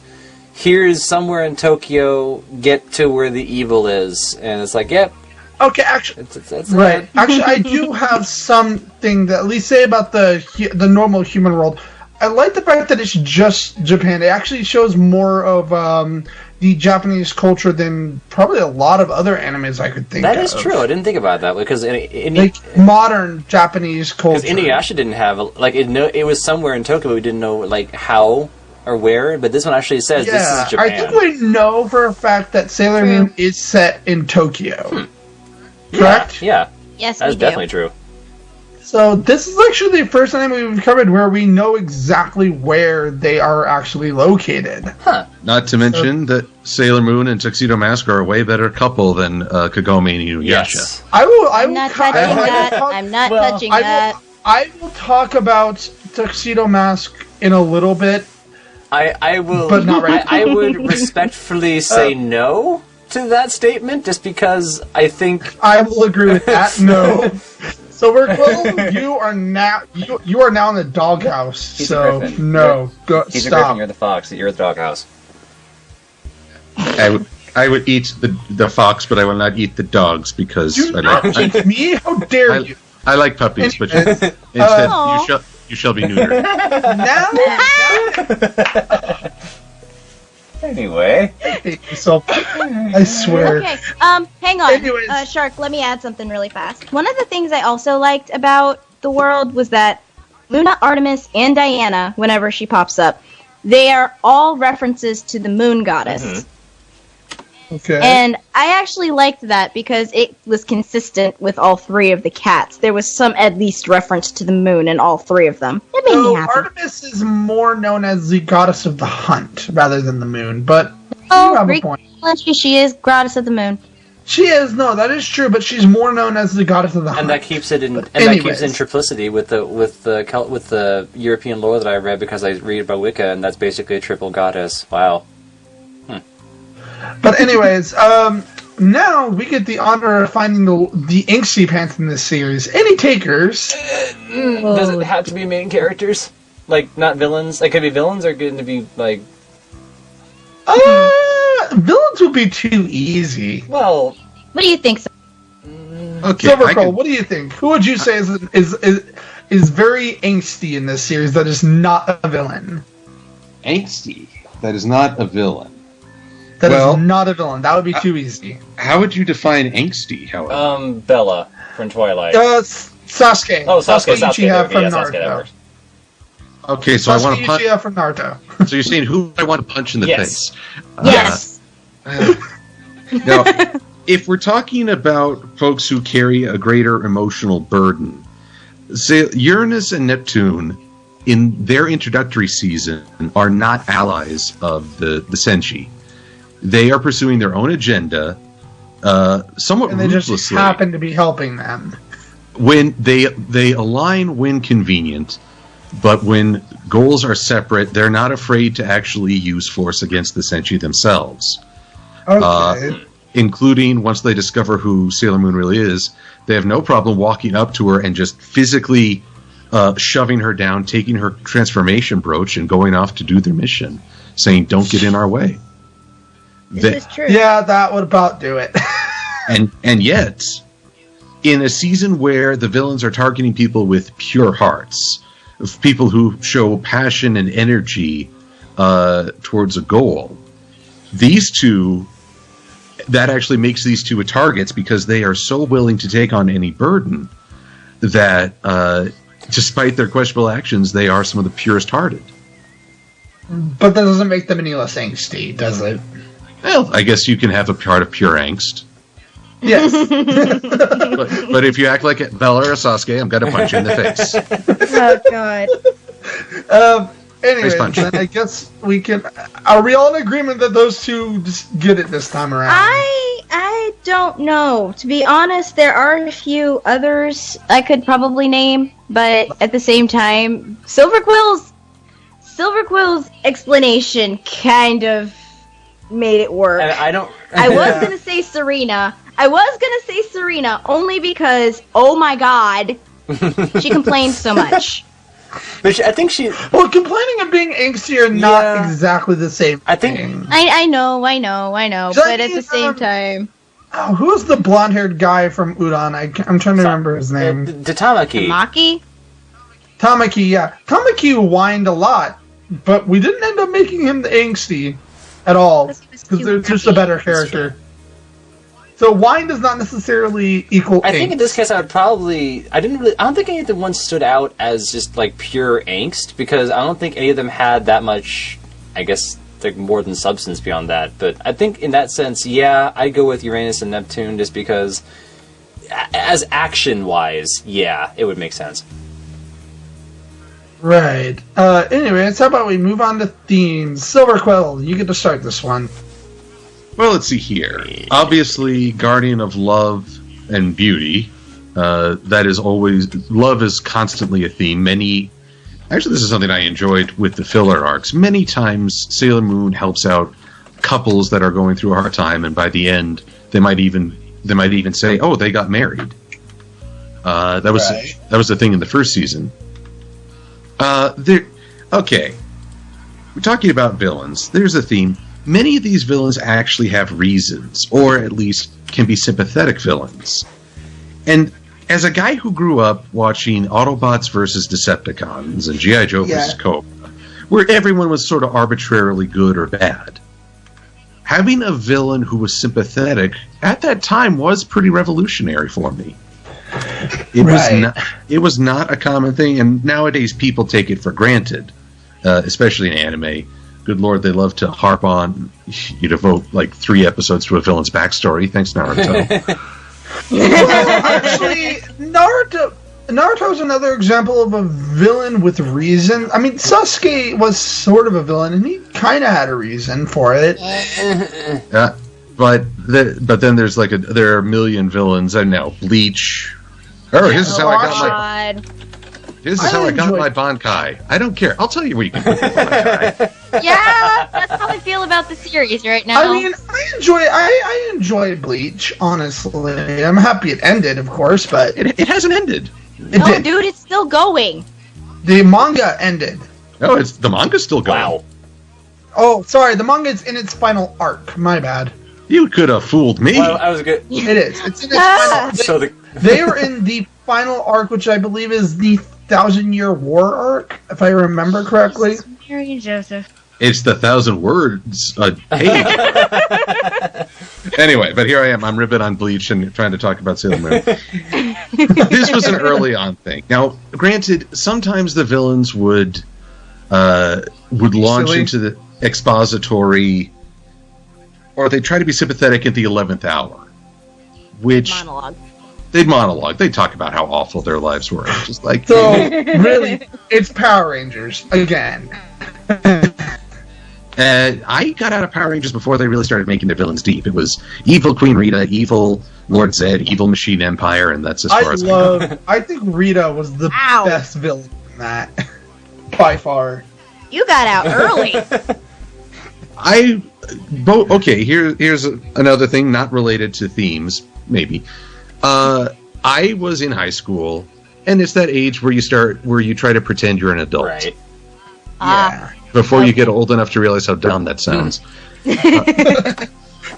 here's somewhere in Tokyo, get to where the evil is. And it's like, yep. Okay, actually, That's right. Actually, I do have something to at least say about the normal human world. I like the fact that it's just Japan. It actually shows more of the Japanese culture than probably a lot of other animes I could think of. That is true. I didn't think about that because like modern Japanese culture. Because Inuyasha didn't have it was somewhere in Tokyo, but we didn't know like how or where. But this one actually says this is Japan. I think we know for a fact that Sailor Moon is set in Tokyo. Correct? Yeah. Yes, that's we do. definitely true. So this is actually the first time we've covered where we know exactly where they are actually located. Huh. Not to mention that Sailor Moon and Tuxedo Mask are a way better couple than Kagome and Inuyasha. Yes. I'm not touching that. I'm not touching that. I will talk about Tuxedo Mask in a little bit. I will, but not right. I would respectfully say no to that statement, just because I think I will agree with that. No. Silverquill, you are now in the doghouse. He's so a griffin. no, he's stop. a griffin. You're the fox. You're the doghouse. I would eat the fox, but I will not eat the dogs because Do not eat me. How dare you? I like puppies, but instead you shall be neutered. Now. Anyway, I hate myself. I swear. Okay, hang on. Anyways. Shark, let me add something really fast. One of the things I also liked about the world was that Luna, Artemis, and Diana, whenever she pops up, they are all references to the moon goddess. Mm-hmm. Okay. And I actually liked that because it was consistent with all three of the cats. There was some, at least, reference to the moon in all three of them. It made me happy. Artemis is more known as the goddess of the hunt rather than the moon, but you have a point. She is goddess of the moon. She is, no, that is true, but she's more known as the goddess of the hunt. And that keeps it in, Anyways. that keeps in triplicity with the European lore that I read because I read about Wicca, and that's basically a triple goddess. Wow. But anyways, now we get the honor of finding the Inksy pants in this series. Any takers? Does it have to be main characters? Like, not villains? It could be villains, or could it be, like... Villains would be too easy. Well... What do you think, sir? Okay, Silverquill, what do you think? Who would you say is very angsty in this series that is not a villain? angsty. That is not a villain. That is not a villain. That would be too easy. How would you define angsty, however? Bella from Twilight. Sasuke. Oh, Sasuke. Uchiha from Sasuke, that Naruto. works. Okay, so I want to punch. Uchiha from Naruto. So you're saying who I want to punch in the Yes. face? Yes. Now, if we're talking about folks who carry a greater emotional burden, say Uranus and Neptune, in their introductory season, are not allies of the Senshi. They are pursuing their own agenda, somewhat And they just ruthlessly. happen to be helping them. When they align when convenient, but when goals are separate, they're not afraid to actually use force against the Senshi themselves. Okay. Including once they discover who Sailor Moon really is, they have no problem walking up to her and just physically shoving her down, taking her transformation brooch, and going off to do their mission, saying, "Don't get in our way." This is true. Yeah, that would about do it. And yet, in a season where the villains are targeting people with pure hearts, people who show passion and energy towards a goal, these two, that actually makes these two a targets because they are so willing to take on any burden that, despite their questionable actions, they are some of the purest hearted. But that doesn't make them any less angsty, does it? Well, I guess you can have a part of pure angst. Yes. But if you act like Bella or Sasuke, I'm going to punch you in the face. Oh, God. Anyways, punch. then I guess we can... Are we all in agreement that those two just get it this time around? I don't know. To be honest, there are a few others I could probably name, but at the same time, Silverquill's explanation kind of made it work. I don't... I was gonna say Serena. Only because, oh my god, she complains so much. But I think she... Well, complaining and being angsty are not exactly the same I think... thing. I know, but at the same time... Oh, who's the blonde-haired guy from Udon? I'm trying to remember his name. Tamaki. Tamaki? Tamaki, yeah. Tamaki whined a lot, but we didn't end up making him angsty at all, because there's just a better character. So whine does not necessarily equal angst. I think in this case I would probably... I don't think any of the ones stood out as just, like, pure angst, because I don't think any of them had that much, I guess, like, more than substance beyond that. But I think in that sense, yeah, I'd go with Uranus and Neptune, just because, as action-wise, yeah, it would make sense. Right. Anyways, how about we move on to themes? Silverquill, you get to start this one. Well, let's see here. Obviously, Guardian of Love and Beauty. That is always... Love is constantly a theme. Actually, this is something I enjoyed with the filler arcs. Many times, Sailor Moon helps out couples that are going through a hard time, and by the end, they might even say, "Oh, they got married." That was the thing in the first season. Okay, we're talking about villains. There's a theme. Many of these villains actually have reasons, or at least can be sympathetic villains. And as a guy who grew up watching Autobots versus Decepticons and G.I. Joe versus Cobra, where everyone was sort of arbitrarily good or bad, having a villain who was sympathetic at that time was pretty revolutionary for me. It was not a common thing, and nowadays people take it for granted, especially in anime. Good Lord, they love to harp on, you devote like 3 episodes to a villain's backstory. Thanks, Naruto. Well, actually, Naruto's another example of a villain with reason. I mean, Sasuke was sort of a villain, and he kind of had a reason for it. But then there's there are a million villains. I know Bleach. This is how I got my Bankai. I don't care. I'll tell you where you can put the Bankai. Yeah, that's how I feel about the series right now. I mean, I enjoy Bleach, honestly. I'm happy it ended, of course, but... It hasn't ended. No, dude, it's still going. The manga ended. No, the manga's still going. Wow. Oh, sorry, the manga's in its final arc. My bad. You could have fooled me. Well, I was good. It is. It's in its final... They are in the final arc, which I believe is the 1,000-Year War arc, if I remember correctly. Mary Joseph. It's the 1,000 words a page. Anyway, but here I am. I'm ribbing on Bleach and trying to talk about Sailor Moon. This was an early on thing. Now, granted, sometimes the villains would launch into the expository, or they try to be sympathetic at the 11th hour, which they'd monologue. They'd talk about how awful their lives were. Just like so, really, it's Power Rangers again. I got out of Power Rangers before they really started making their villains deep. It was evil Queen Rita, evil Lord Zed, evil Machine Empire, and that's as far as I go. I think Rita was the best villain in that, by far. You got out early. Okay, here's another thing not related to themes, maybe. I was in high school, and it's that age where you try to pretend you're an adult. Right. Yeah. Before you get old enough to realize how dumb that sounds.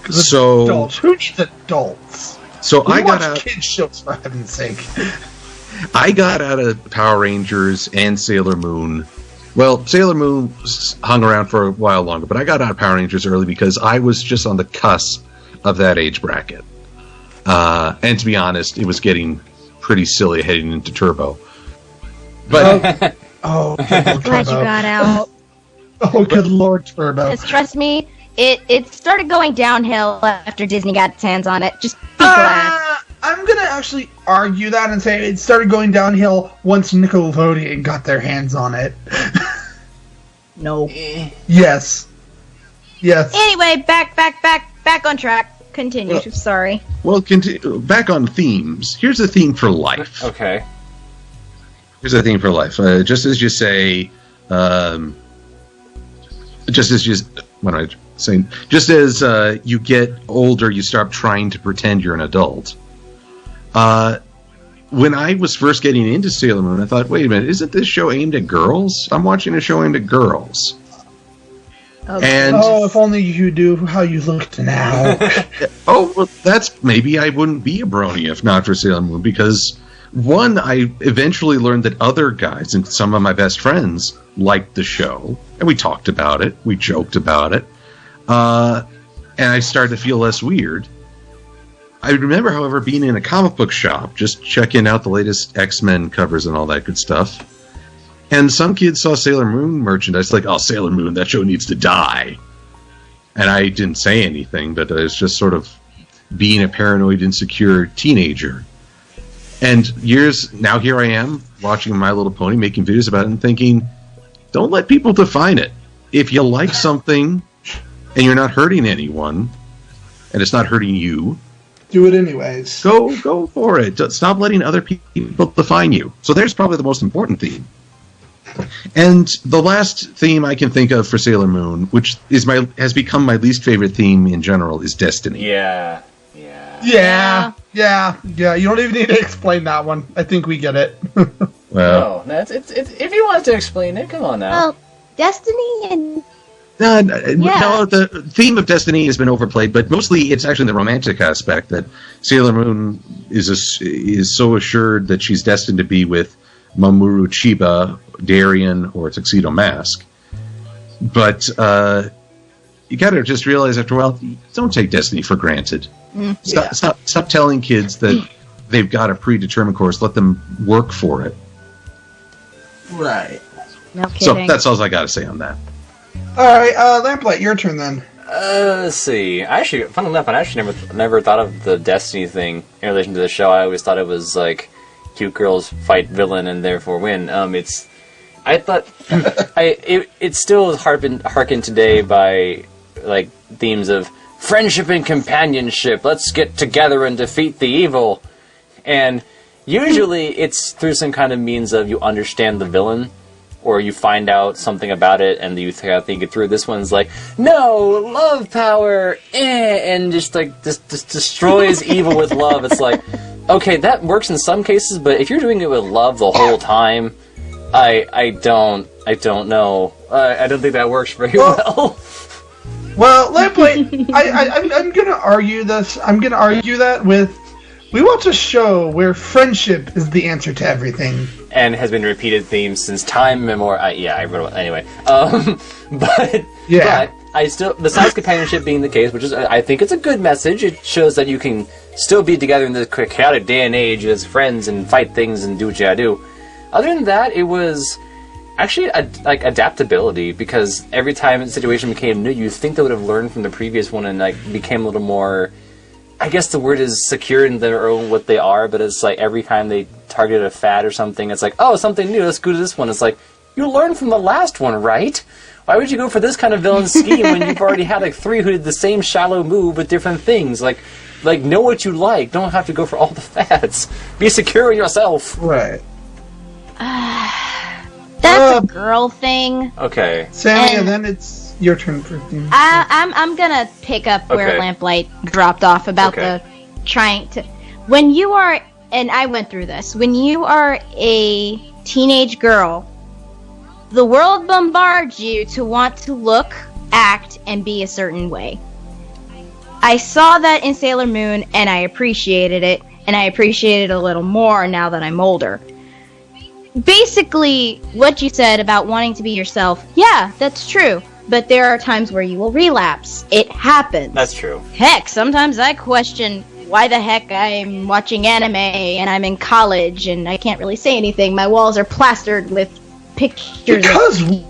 Adults. Who needs adults? So I got out kids shows, for heaven's sake. I got out of Power Rangers and Sailor Moon. Well, Sailor Moon hung around for a while longer, but I got out of Power Rangers early because I was just on the cusp of that age bracket. And to be honest, it was getting pretty silly heading into Turbo. But glad you got out. Oh, good Lord, Turbo. Because trust me, it started going downhill after Disney got its hands on it. Just be glad. I'm going to actually argue that and say it started going downhill once Nickelodeon got their hands on it. No. Yes. Anyway, back on track. Continue. Sorry. Well, back on themes. Here's a theme for life. Okay. Here's a theme for life. Just as you say... Just as you get older, you start trying to pretend you're an adult. when I was first getting into Sailor Moon, I thought, wait a minute, isn't this show aimed at girls? I'm watching a show aimed at girls. Okay. And if only you do how you looked now. well, maybe I wouldn't be a brony if not for Sailor Moon, because one, I eventually learned that other guys and some of my best friends liked the show, and we talked about it, we joked about it, and I started to feel less weird. I remember, however, being in a comic book shop, just checking out the latest X-Men covers and all that good stuff, and some kids saw Sailor Moon merchandise, like, oh, Sailor Moon, that show needs to die. And I didn't say anything, but I was just sort of being a paranoid, insecure teenager. And now here I am, watching My Little Pony, making videos about it, and thinking, don't let people define it. If you like something, and you're not hurting anyone, and it's not hurting you, do it anyways. Go for it. Stop letting other people define you. So there's probably the most important theme. And the last theme I can think of for Sailor Moon, which has become my least favorite theme in general, is Destiny. Yeah. You don't even need to explain that one. I think we get it. Well, No, it's if you want to explain it, come on now. Well, Destiny and no, the theme of Destiny has been overplayed, but mostly it's actually the romantic aspect that Sailor Moon is so assured that she's destined to be with Mamoru Chiba, Darien, or Tuxedo Mask. But you got to just realize after a while, don't take Destiny for granted. Stop telling kids that they've got a predetermined course. Let them work for it. Right. no So kidding. that's all I got to say on that. All right, Lamplight, your turn then. Let's see. Funnily enough, I actually never thought of the Destiny thing in relation to the show. I always thought it was like cute girls fight villain and therefore win. I thought it still is harkened today by like themes of friendship and companionship. Let's get together and defeat the evil. And usually it's through some kind of means of you understand the villain, or you find out something about it and you think it through. This one's like, no, love power, and just destroys evil with love. It's like, okay, that works in some cases, but if you're doing it with love the whole time, I don't know. I don't think that works very well. Well, Lamplight, I'm going to argue this. I'm going to argue that with... We watch a show where friendship is the answer to everything. And has been repeated theme since time immemorial. I wrote it anyway. But I still, besides companionship being the case, which is, I think it's a good message. It shows that you can still be together in this chaotic day and age as friends and fight things and do what you gotta do. Other than that, it was actually like adaptability, because every time a situation became new, you think they would have learned from the previous one and like became a little more. I guess the word is secure in their own what they are, but it's like every time they target a fad or something, it's like, oh, something new, let's go to this one. It's like, you learned from the last one, right? Why would you go for this kind of villain scheme when you've already had like 3 who did the same shallow move with different things? Like know what you like. Don't have to go for all the fads. Be secure in yourself. Right. That's a girl thing. Okay. Sammy, and then it's your turn for theme. I'm gonna pick up where Okay. Lamplight dropped off about Okay. the trying to. When you are, and I went through this, when you are a teenage girl, the world bombards you to want to look, act, and be a certain way. I saw that in Sailor Moon, and I appreciated it, and I appreciate it a little more now that I'm older. Basically, what you said about wanting to be yourself, yeah, that's true. But there are times where you will relapse. It happens. That's true. Heck, sometimes I question why the heck I'm watching anime and I'm in college and I can't really say anything. My walls are plastered with pictures Because of we're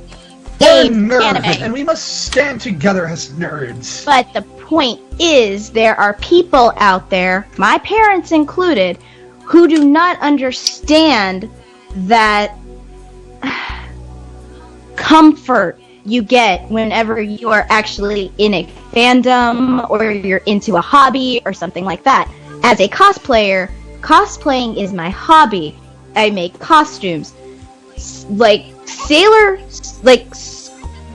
games, nerds, anime. and we must stand together as nerds. But the point is, there are people out there, my parents included, who do not understand that comfort you get whenever you are actually in a fandom or you're into a hobby or something like that. As a cosplayer, cosplaying is my hobby. I make costumes.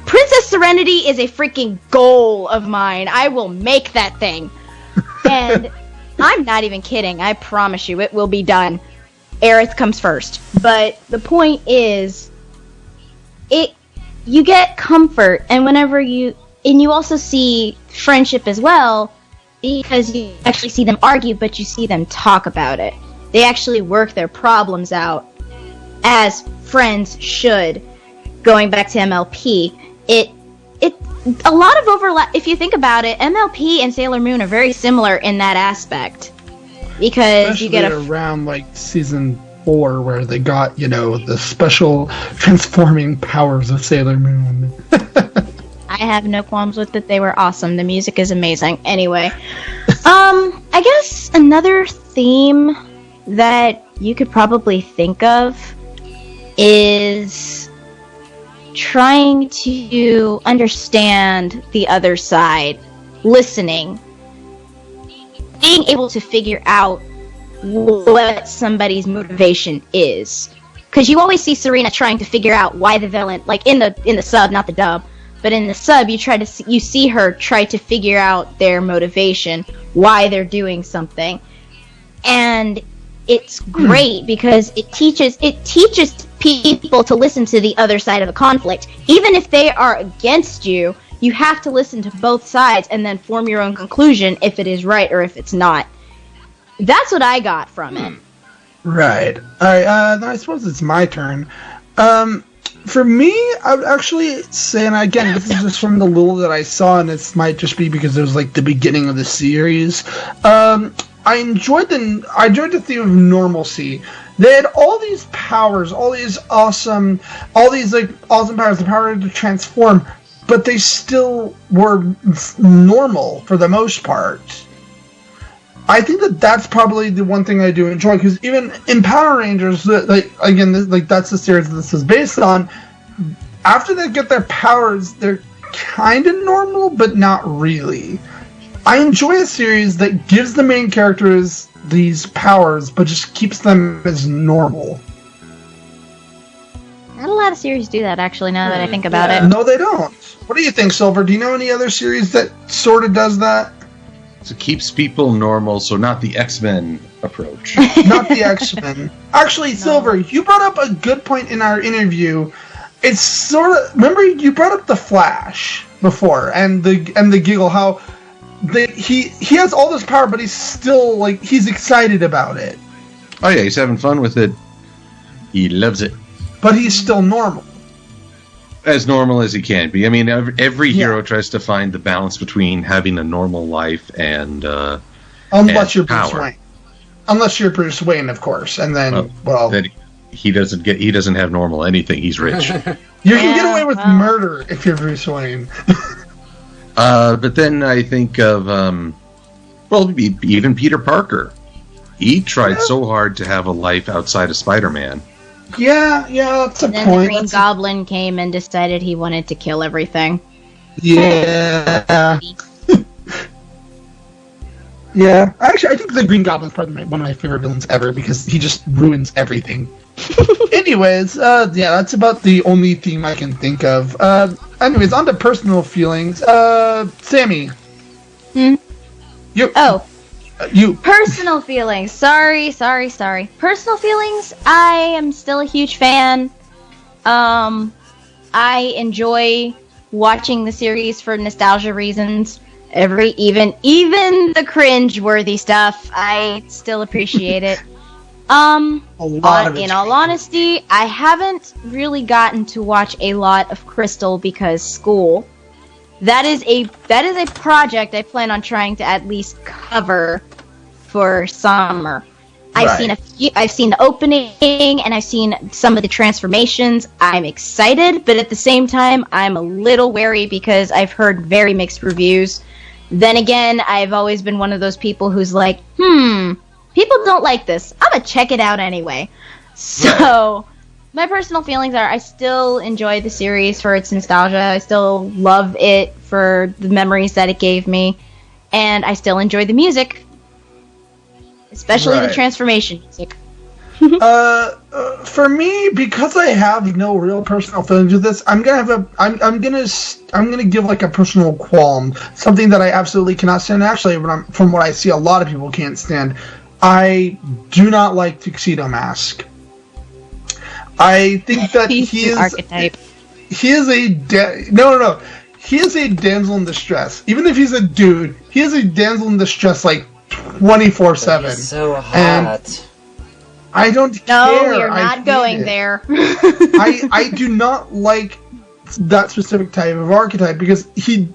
Princess Serenity is a freaking goal of mine. I will make that thing. And I'm not even kidding. I promise you it will be done. Aerith comes first. But the point is, you get comfort, and you also see friendship as well, because you actually see them argue, but you see them talk about it. They actually work their problems out, as friends should. Going back to MLP, a lot of overlap. If you think about it, MLP and Sailor Moon are very similar in that aspect, because especially you get around like season 4, where they got the special transforming powers of Sailor Moon. I have no qualms with it. They were awesome. The music is amazing. Anyway, I guess another theme that you could probably think of is trying to understand the other side, listening, being able to figure out what somebody's motivation is. Because you always see Serena trying to figure out why the villain, like in the sub, not the dub, but in the sub, you see her try to figure out their motivation, why they're doing something, and it's great because it teaches people to listen to the other side of the conflict. Even if they are against you, you have to listen to both sides and then form your own conclusion if it is right or if it's not. That's what I got from it. Right. All right. I suppose it's my turn. For me, I would actually say, and again, this is just from the little that I saw, and this might just be because it was like the beginning of the series. I enjoyed the theme of normalcy. They had all these powers, all these awesome powers, the power to transform, but they still were normal for the most part. I think that's probably the one thing I do enjoy, because even in Power Rangers, that's the series that this is based on. After they get their powers, they're kind of normal, but not really. I enjoy a series that gives the main characters these powers, but just keeps them as normal. Not a lot of series do that, actually, now that I think about it. No, they don't. What do you think, Silver? Do you know any other series that sort of does that? So it keeps people normal, so not the X-Men approach. Not the X-Men. Actually, no. Silver, you brought up a good point in our interview. It's sort of... Remember, you brought up the Flash before, and the giggle, how... He has all this power, but he's still, he's excited about it. Oh yeah, he's having fun with it. He loves it. But he's still normal. As normal as he can be. I mean, every hero tries to find the balance between having a normal life and unless you're power. Bruce Wayne. Unless you're Bruce Wayne, of course. And then, he doesn't have normal anything. He's rich. You can get away with murder if you're Bruce Wayne. But then I think of, even Peter Parker. He tried so hard to have a life outside of Spider-Man. Yeah, that's a point. And then the Green Goblin came and decided he wanted to kill everything. Yeah. Yeah. Actually, I think the Green Goblin's probably one of my favorite villains ever, because he just ruins everything. Anyways, that's about the only theme I can think of. Anyways, on to personal feelings. Sammy. You. Personal feelings. Sorry. Personal feelings, I am still a huge fan. I enjoy watching the series for nostalgia reasons. Even the cringe-worthy stuff, I still appreciate it. In all honesty, I haven't really gotten to watch a lot of Crystal because school. That is a project I plan on trying to at least cover for summer. Right. I've seen the opening, and I've seen some of the transformations. I'm excited, but at the same time, I'm a little wary because I've heard very mixed reviews. Then again, I've always been one of those people who's like, people don't like this. I'm gonna check it out anyway. So, my personal feelings are, I still enjoy the series for its nostalgia. I still love it for the memories that it gave me. And I still enjoy the music. Especially the transformation music. For me, because I have no real personal feelings with this, I'm gonna give like a personal qualm, something that I absolutely cannot stand. Actually, from what I see, a lot of people can't stand. I do not like Tuxedo Mask. I think that He's he the is archetype. He is no. He is a damsel in distress. Even if he's a dude, he is a damsel in distress like 24/7. He's so hot. And I don't No, care. we are I not hate going it. there. I do not like that specific type of archetype because he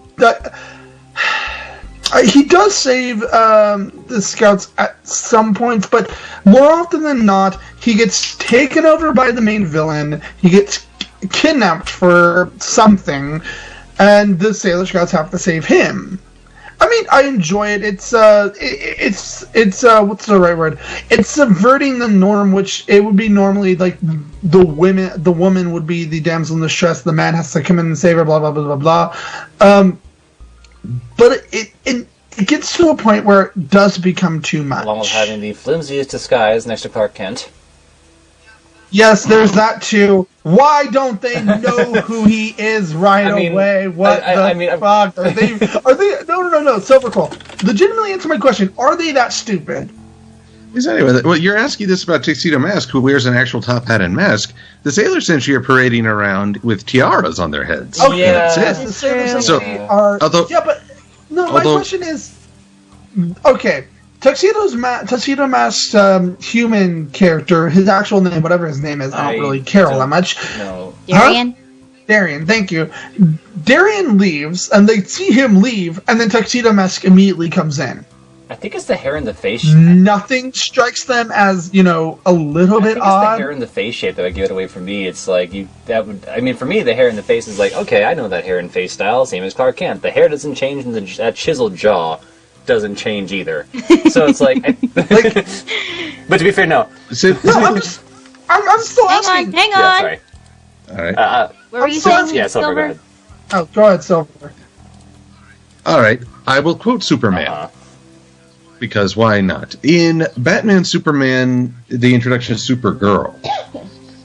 does save the scouts at some points, but more often than not, he gets taken over by the main villain. He gets kidnapped for something, and the Sailor Scouts have to save him. I mean, I enjoy it. It's what's the right word? It's subverting the norm, which it would be normally like the woman would be the damsel in distress. The man has to come in and save her. Blah blah blah blah blah. But it gets to a point where it does become too much. Along with having the flimsiest disguise next to Clark Kent. Yes, there's that too. Why don't they know who he is right away? What the fuck? Are they? No, Silverquill. Legitimately answer my question. Are they that stupid? Anyway, well, you're asking this about Tuxedo Mask, who wears an actual top hat and mask. The Sailor Senshi are parading around with tiaras on their heads. Okay, Yeah. yes, That's the Sailor true. Senshi So, are. although- Yeah, but no. My question is, okay. Tuxedo Mask's human character, his actual name, whatever his name is, I don't really care all that much. No. Darian? Darian, thank you. Darian leaves, and they see him leave, and then Tuxedo Mask immediately comes in. I think it's the hair in the face. Nothing strikes them as, a little I bit think it's the odd. hair in the face shape that would give it away for me. It's like for me, the hair in the face is like, okay, I know that hair and face style, same as Clark Kent. The hair doesn't change, and that chiseled jaw doesn't change either. So it's like, but to be fair, no. I'm still asking. Hang Yeah, on. sorry. All right. What were you sorry. saying, Yeah, Silver, go ahead. Oh, go ahead, Silver. All right. I will quote Superman. Uh-huh. Because why not? In Batman Superman, the introduction of Supergirl,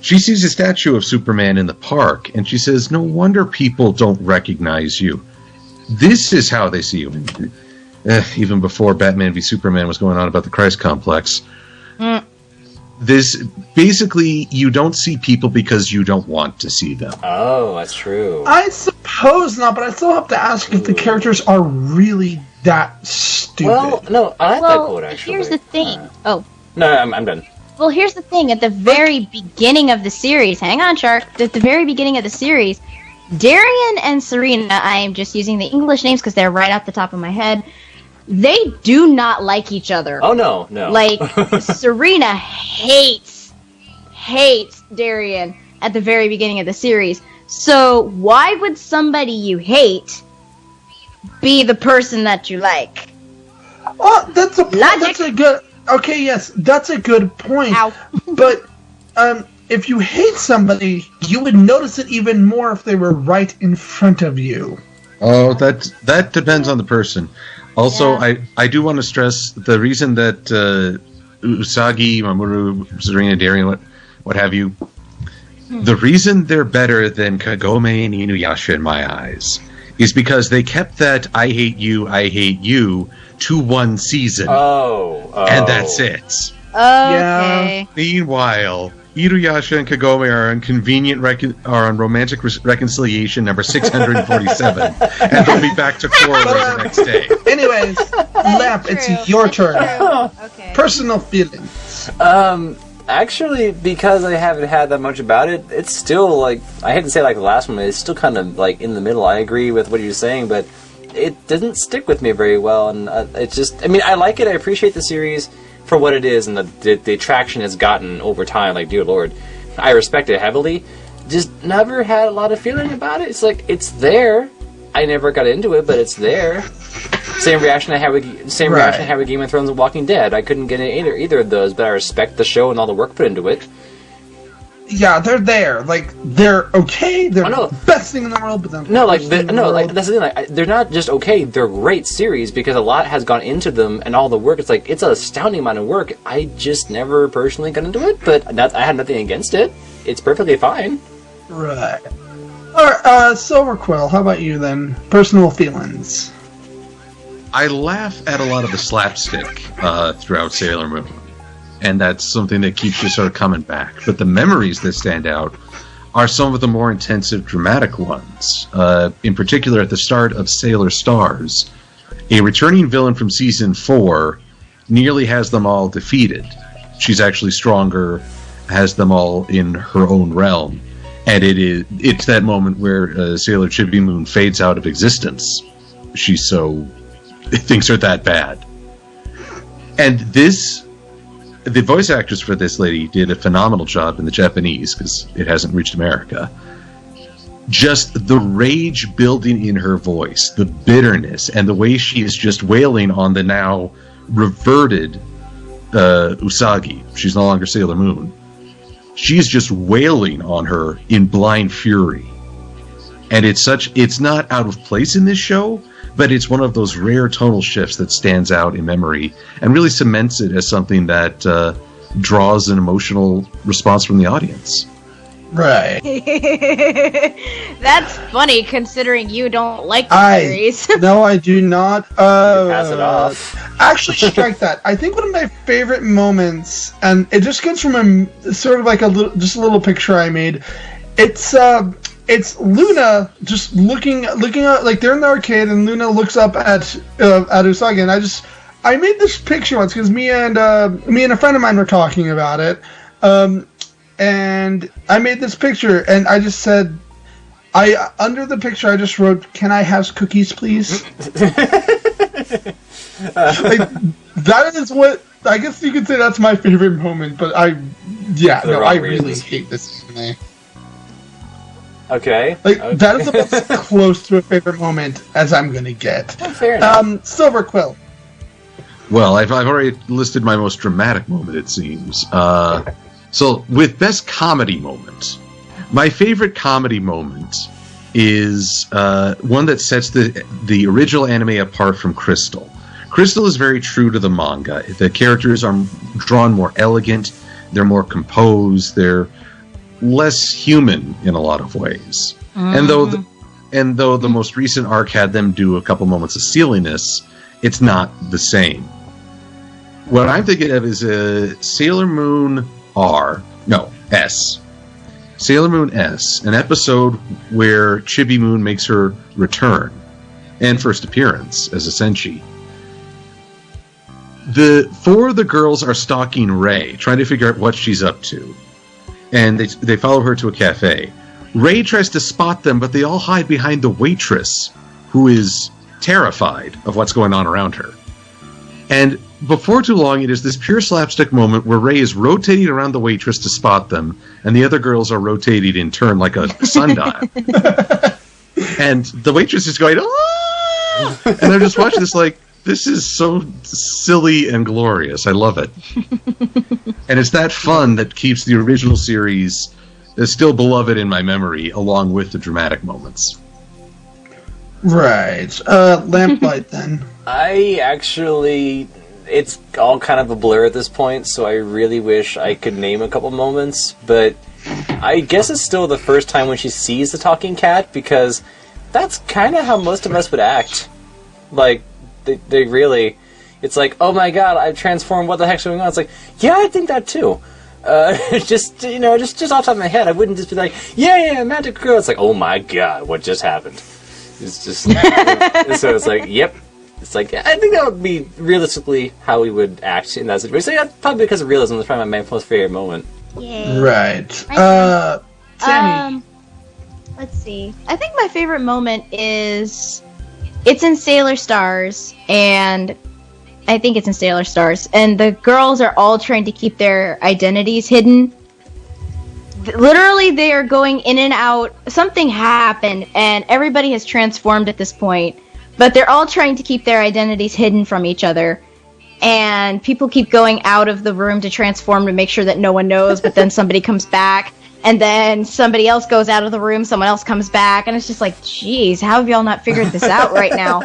she sees a statue of Superman in the park, and she says, "No wonder people don't recognize you. This is how they see you." Even before Batman v Superman was going on about the Christ complex. This, basically, you don't see people because you don't want to see them. Oh, that's true. I suppose not, but I still have to ask if the characters are really that stupid. Well, no, I like that quote, Well, actually. here's the thing. No, I'm done. Well, here's the thing. At the very beginning of the series, hang on, Shark. At the very beginning of the series, Darian and Serena, I am just using the English names because they're right off the top of my head, they do not like each other. Oh, no. Like, Serena hates Darian at the very beginning of the series. So, why would somebody you hate be the person that you like? Oh, that's a Logic. good. Okay, yes, that's a good point. Ow. But if you hate somebody, you would notice it even more if they were right in front of you. Oh, that depends on the person. Also, Yeah. I do want to stress the reason that Usagi, Mamoru, Serena, Darian, what have you, the reason they're better than Kagome and Inuyasha in my eyes is because they kept that I hate you to one season. Oh. And that's it. Okay. Meanwhile, Inuyasha and Kagome are on romantic reconciliation number 647, and they'll be back to quarreling the next day. Anyways, Lap, True. it's your turn. Okay. Personal feelings. Actually, because I haven't had that much about it, it's still like, I hate to say like the last one, but it's still kind of like in the middle. I agree with what you're saying, but it didn't stick with me very well, and it's just, I mean, I like it, I appreciate the series for what it is, and the traction has gotten over time, like, dear lord, I respect it heavily, just never had a lot of feeling about it. It's like, it's there, I never got into it, but it's there. Same reaction I had with Game of Thrones and Walking Dead. I couldn't get into either of those, but I respect the show and all the work put into it. Yeah, they're there. Like, they're okay. They're the best thing in the world, but then that's the thing. Like, they're not just okay. They're great series because a lot has gone into them and all the work. It's like, it's an astounding amount of work. I just never personally got into it, but I had nothing against it. It's perfectly fine. Right. All right, Silverquill. How about you then? Personal feelings. I laugh at a lot of the slapstick throughout Sailor Moon, and that's something that keeps you sort of coming back. But the memories that stand out are some of the more intensive, dramatic ones. In particular, at the start of Sailor Stars, a returning villain from Season 4 nearly has them all defeated. She's actually stronger, has them all in her own realm. And it's that moment where Sailor Chibi Moon fades out of existence. She's so... things are that bad. And the voice actress for this lady did a phenomenal job in the Japanese, because it hasn't reached America. Just the rage building in her voice, the bitterness, and the way she is just wailing on the now reverted Usagi. She's no longer Sailor Moon. She's just wailing on her in blind fury. And it's not out of place in this show, but it's one of those rare tonal shifts that stands out in memory and really cements it as something that draws an emotional response from the audience. Right. That's funny, considering you don't like the series. No, I do not. Pass it off. Actually, strike that. I think one of my favorite moments, and it just comes from a sort of like a little picture I made. It's Luna just looking out, like they're in the arcade, and Luna looks up at Usagi, and I made this picture once because me and a friend of mine were talking about it. And I made this picture, and I just said, under the picture, I just wrote, "Can I have cookies, please?" That is what, I guess you could say that's my favorite moment, but I really hate this anime. Okay. That is about as close to a favorite moment as I'm gonna get. Oh, fair enough. Silverquill. Well, I've already listed my most dramatic moment, it seems. So, with best comedy moment, my favorite comedy moment is one that sets the original anime apart from Crystal. Crystal is very true to the manga. The characters are drawn more elegant, they're more composed, they're less human in a lot of ways. Mm-hmm. And though the most recent arc had them do a couple moments of silliness, it's not the same. What I'm thinking of is Sailor Moon S. Sailor Moon S, an episode where Chibi Moon makes her return and first appearance as a Senshi. Four of the girls are stalking Rei, trying to figure out what she's up to. And they follow her to a cafe. Rei tries to spot them, but they all hide behind the waitress, who is terrified of what's going on around her. And before too long, it is this pure slapstick moment where Rei is rotating around the waitress to spot them, and the other girls are rotating in turn like a sundial. And the waitress is going, "Ah!" And they're just watching this like, this is so silly and glorious. I love it. And it's that fun that keeps the original series still beloved in my memory, along with the dramatic moments. Right. Lamplight, then. It's all kind of a blur at this point, so I really wish I could name a couple moments, but I guess it's still the first time when she sees the talking cat, because that's kind of how most of us would act. Like, they really... It's like, oh my god, I've transformed, what the heck's going on? It's like, yeah, I think that too. Just off the top of my head, I wouldn't just be like, yeah, magic girl. It's like, oh my god, what just happened? It's just... so it's like, yep. It's like, I think that would be realistically how we would act in that situation. So yeah, probably because of realism, that's probably my most favorite moment. Yay. Right. Sammy. Let's see. I think my favorite moment is... It's in Sailor Stars, and... I think it's in Sailor Stars, and the girls are all trying to keep their identities hidden. Literally, they are going in and out. Something happened, and everybody has transformed at this point. But they're all trying to keep their identities hidden from each other. And people keep going out of the room to transform to make sure that no one knows, but then somebody comes back. And then somebody else goes out of the room, someone else comes back. And it's just like, geez, how have y'all not figured this out right now?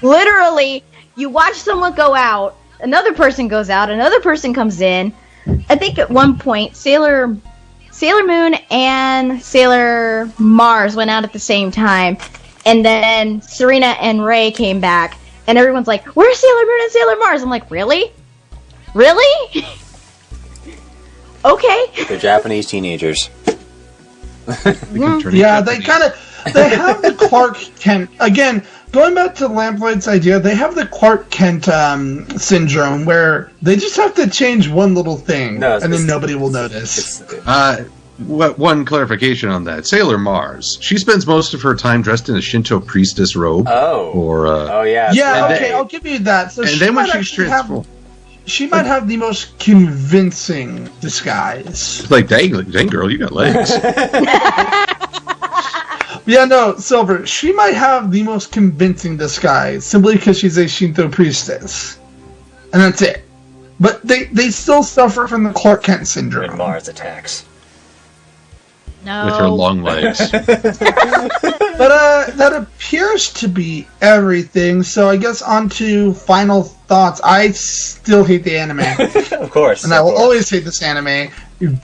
Literally, you watch someone go out, another person goes out, another person comes in. I think at one point, Sailor Moon and Sailor Mars went out at the same time. And then Serena and Rei came back. And everyone's like, where's Sailor Moon and Sailor Mars? I'm like, really? Really? Okay. They're Japanese teenagers. Yeah, they have the Clark Kent, again, going back to Lamplight's idea, they have the Clark Kent syndrome where they just have to change one little thing, and then nobody will notice. One clarification on that. Sailor Mars, she spends most of her time dressed in a Shinto priestess robe. Oh, yeah. Yeah, okay, I'll give you that. So and then when she's transformed... She might have the most convincing disguise. It's like, dang girl, you got legs. Yeah, no, Silver, she might have the most convincing disguise, simply because she's a Shinto priestess. And that's it. But they still suffer from the Clark Kent syndrome. When Mars attacks. No. With her long legs. But that appears to be everything, so I guess on to final thoughts. I still hate the anime. Of course. And I will always hate this anime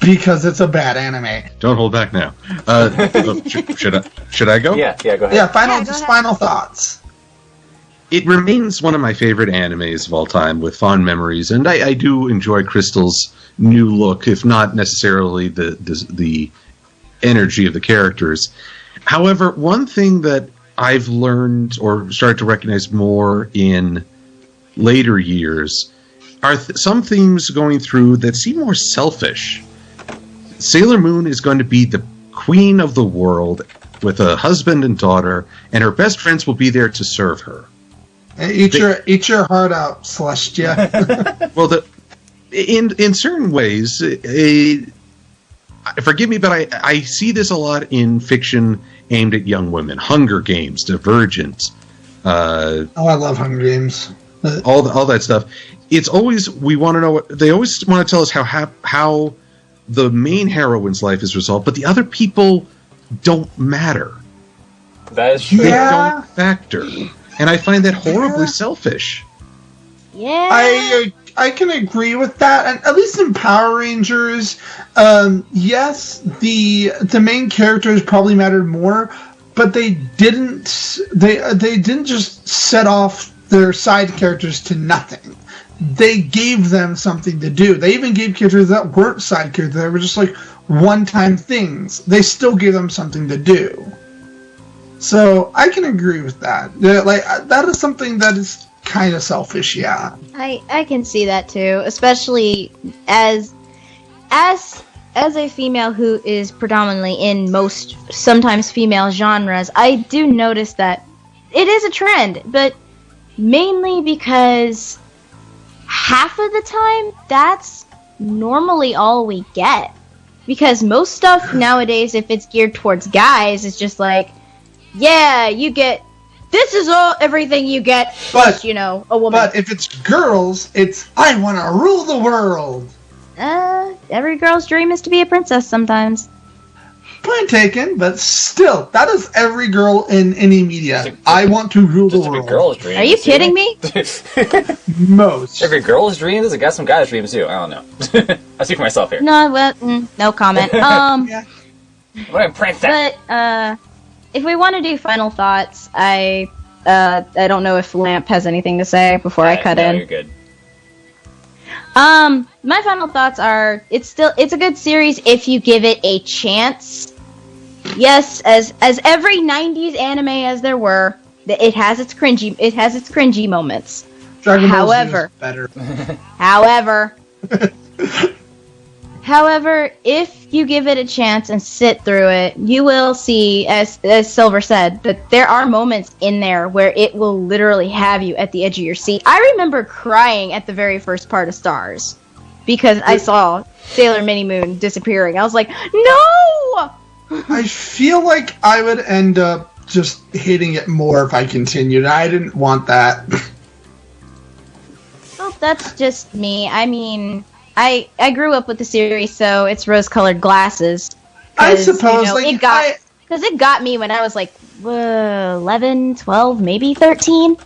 because it's a bad anime. Don't hold back now. Should I go? Yeah, go ahead. Yeah, final thoughts. It remains one of my favorite animes of all time, with fond memories, and I do enjoy Crystal's new look, if not necessarily the energy of the characters. However, one thing that I've learned or started to recognize more in later years are some themes going through that seem more selfish. Sailor Moon is going to be the queen of the world with a husband and daughter, and her best friends will be there to serve her. Eat your heart out, Celestia. Well, in certain ways, forgive me, but I see this a lot in fiction aimed at young women. Hunger Games, Divergent. I love Hunger Games. All that stuff. It's always, we want to know they always want to tell us how the main heroine's life is resolved, but the other people don't matter. That is true. They don't factor. And I find that horribly selfish. Yeah. I can agree with that, and at least in Power Rangers, yes, the main characters probably mattered more, but they didn't just set off their side characters to nothing. They gave them something to do. They even gave characters that weren't side characters, they were just like one-time things. They still gave them something to do. So I can agree with that. That is something that is kind of selfish, yeah. I can see that too, especially as a female who is predominantly in most sometimes female genres. I do notice that it is a trend, but mainly because half of the time that's normally all we get. Because most stuff nowadays, if it's geared towards guys, is just like, yeah, you get, this is everything you get, plus, a woman. But if it's girls, it's, I want to rule the world. Every girl's dream is to be a princess sometimes. Point taken, but still, that is every girl in any media. I want to rule the world. Every girl's dream. Are you kidding me? Most. Every girl's dream? There's got some guys' dreams too. I don't know. I speak for myself here. No, well, no comment. Yeah. I'm gonna print that. But, if we want to do final thoughts, I don't know if Lamp has anything to say before I cut in. You're good. My final thoughts are, it's a good series if you give it a chance. Yes, as every 90s anime as there were, it has its cringy moments. Dragon Ball Z is better. However, if you give it a chance and sit through it, you will see, as Silver said, that there are moments in there where it will literally have you at the edge of your seat. I remember crying at the very first part of Stars because I saw Sailor Mini Moon disappearing. I was like, no! I feel like I would end up just hating it more if I continued. I didn't want that. Well, that's just me. I mean, I grew up with the series, so it's rose-colored glasses. I suppose, because it got me when I was like 11, 12, maybe 13.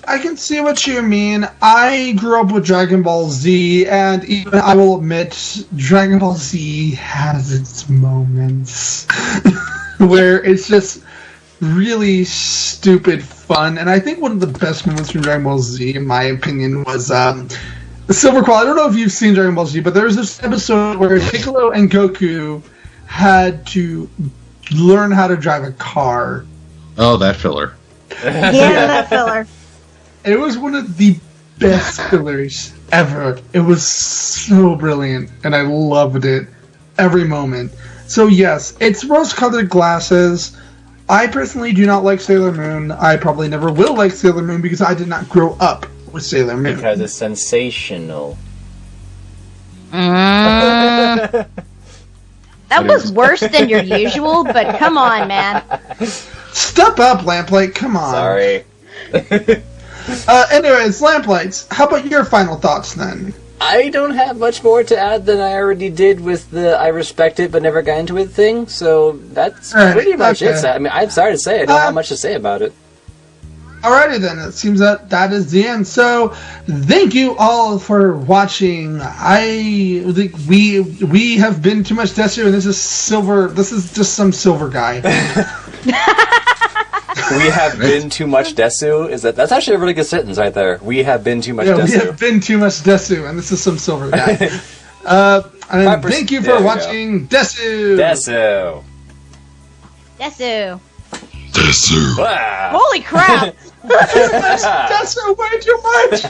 I can see what you mean. I grew up with Dragon Ball Z, and even I will admit, Dragon Ball Z has its moments where it's just really stupid fun. And I think one of the best moments from Dragon Ball Z, in my opinion, was silverquill. I don't know if you've seen Dragon Ball Z, but there was this episode where Piccolo and Goku had to learn how to drive a car. Oh, that filler. Yeah, that filler. It was one of the best fillers ever. It was so brilliant, and I loved it every moment. So yes, it's rose-colored glasses. I personally do not like Sailor Moon. I probably never will like Sailor Moon because I did not grow up with Sailor Moon. Because it's sensational. That was worse than your usual, but come on, man. Step up, Lamplight. Come on. Sorry. Anyways, Lamplights, how about your final thoughts then? I don't have much more to add than I already did with the I respect it but never got into it thing, so that's pretty much it. I mean, I'm sorry to say, I don't have much to say about it. Alrighty then, it seems that is the end. So, thank you all for watching. I think we have been Too Much Desu, and this is just some silver guy. We have been too much Desu. That's actually a really good sentence right there. We have been too much Desu. We have been Too Much Desu, and this is some silver guy. And thank you for watching Desu. Desu. Desu. Desu. Wow. Holy crap! Desu, way too much!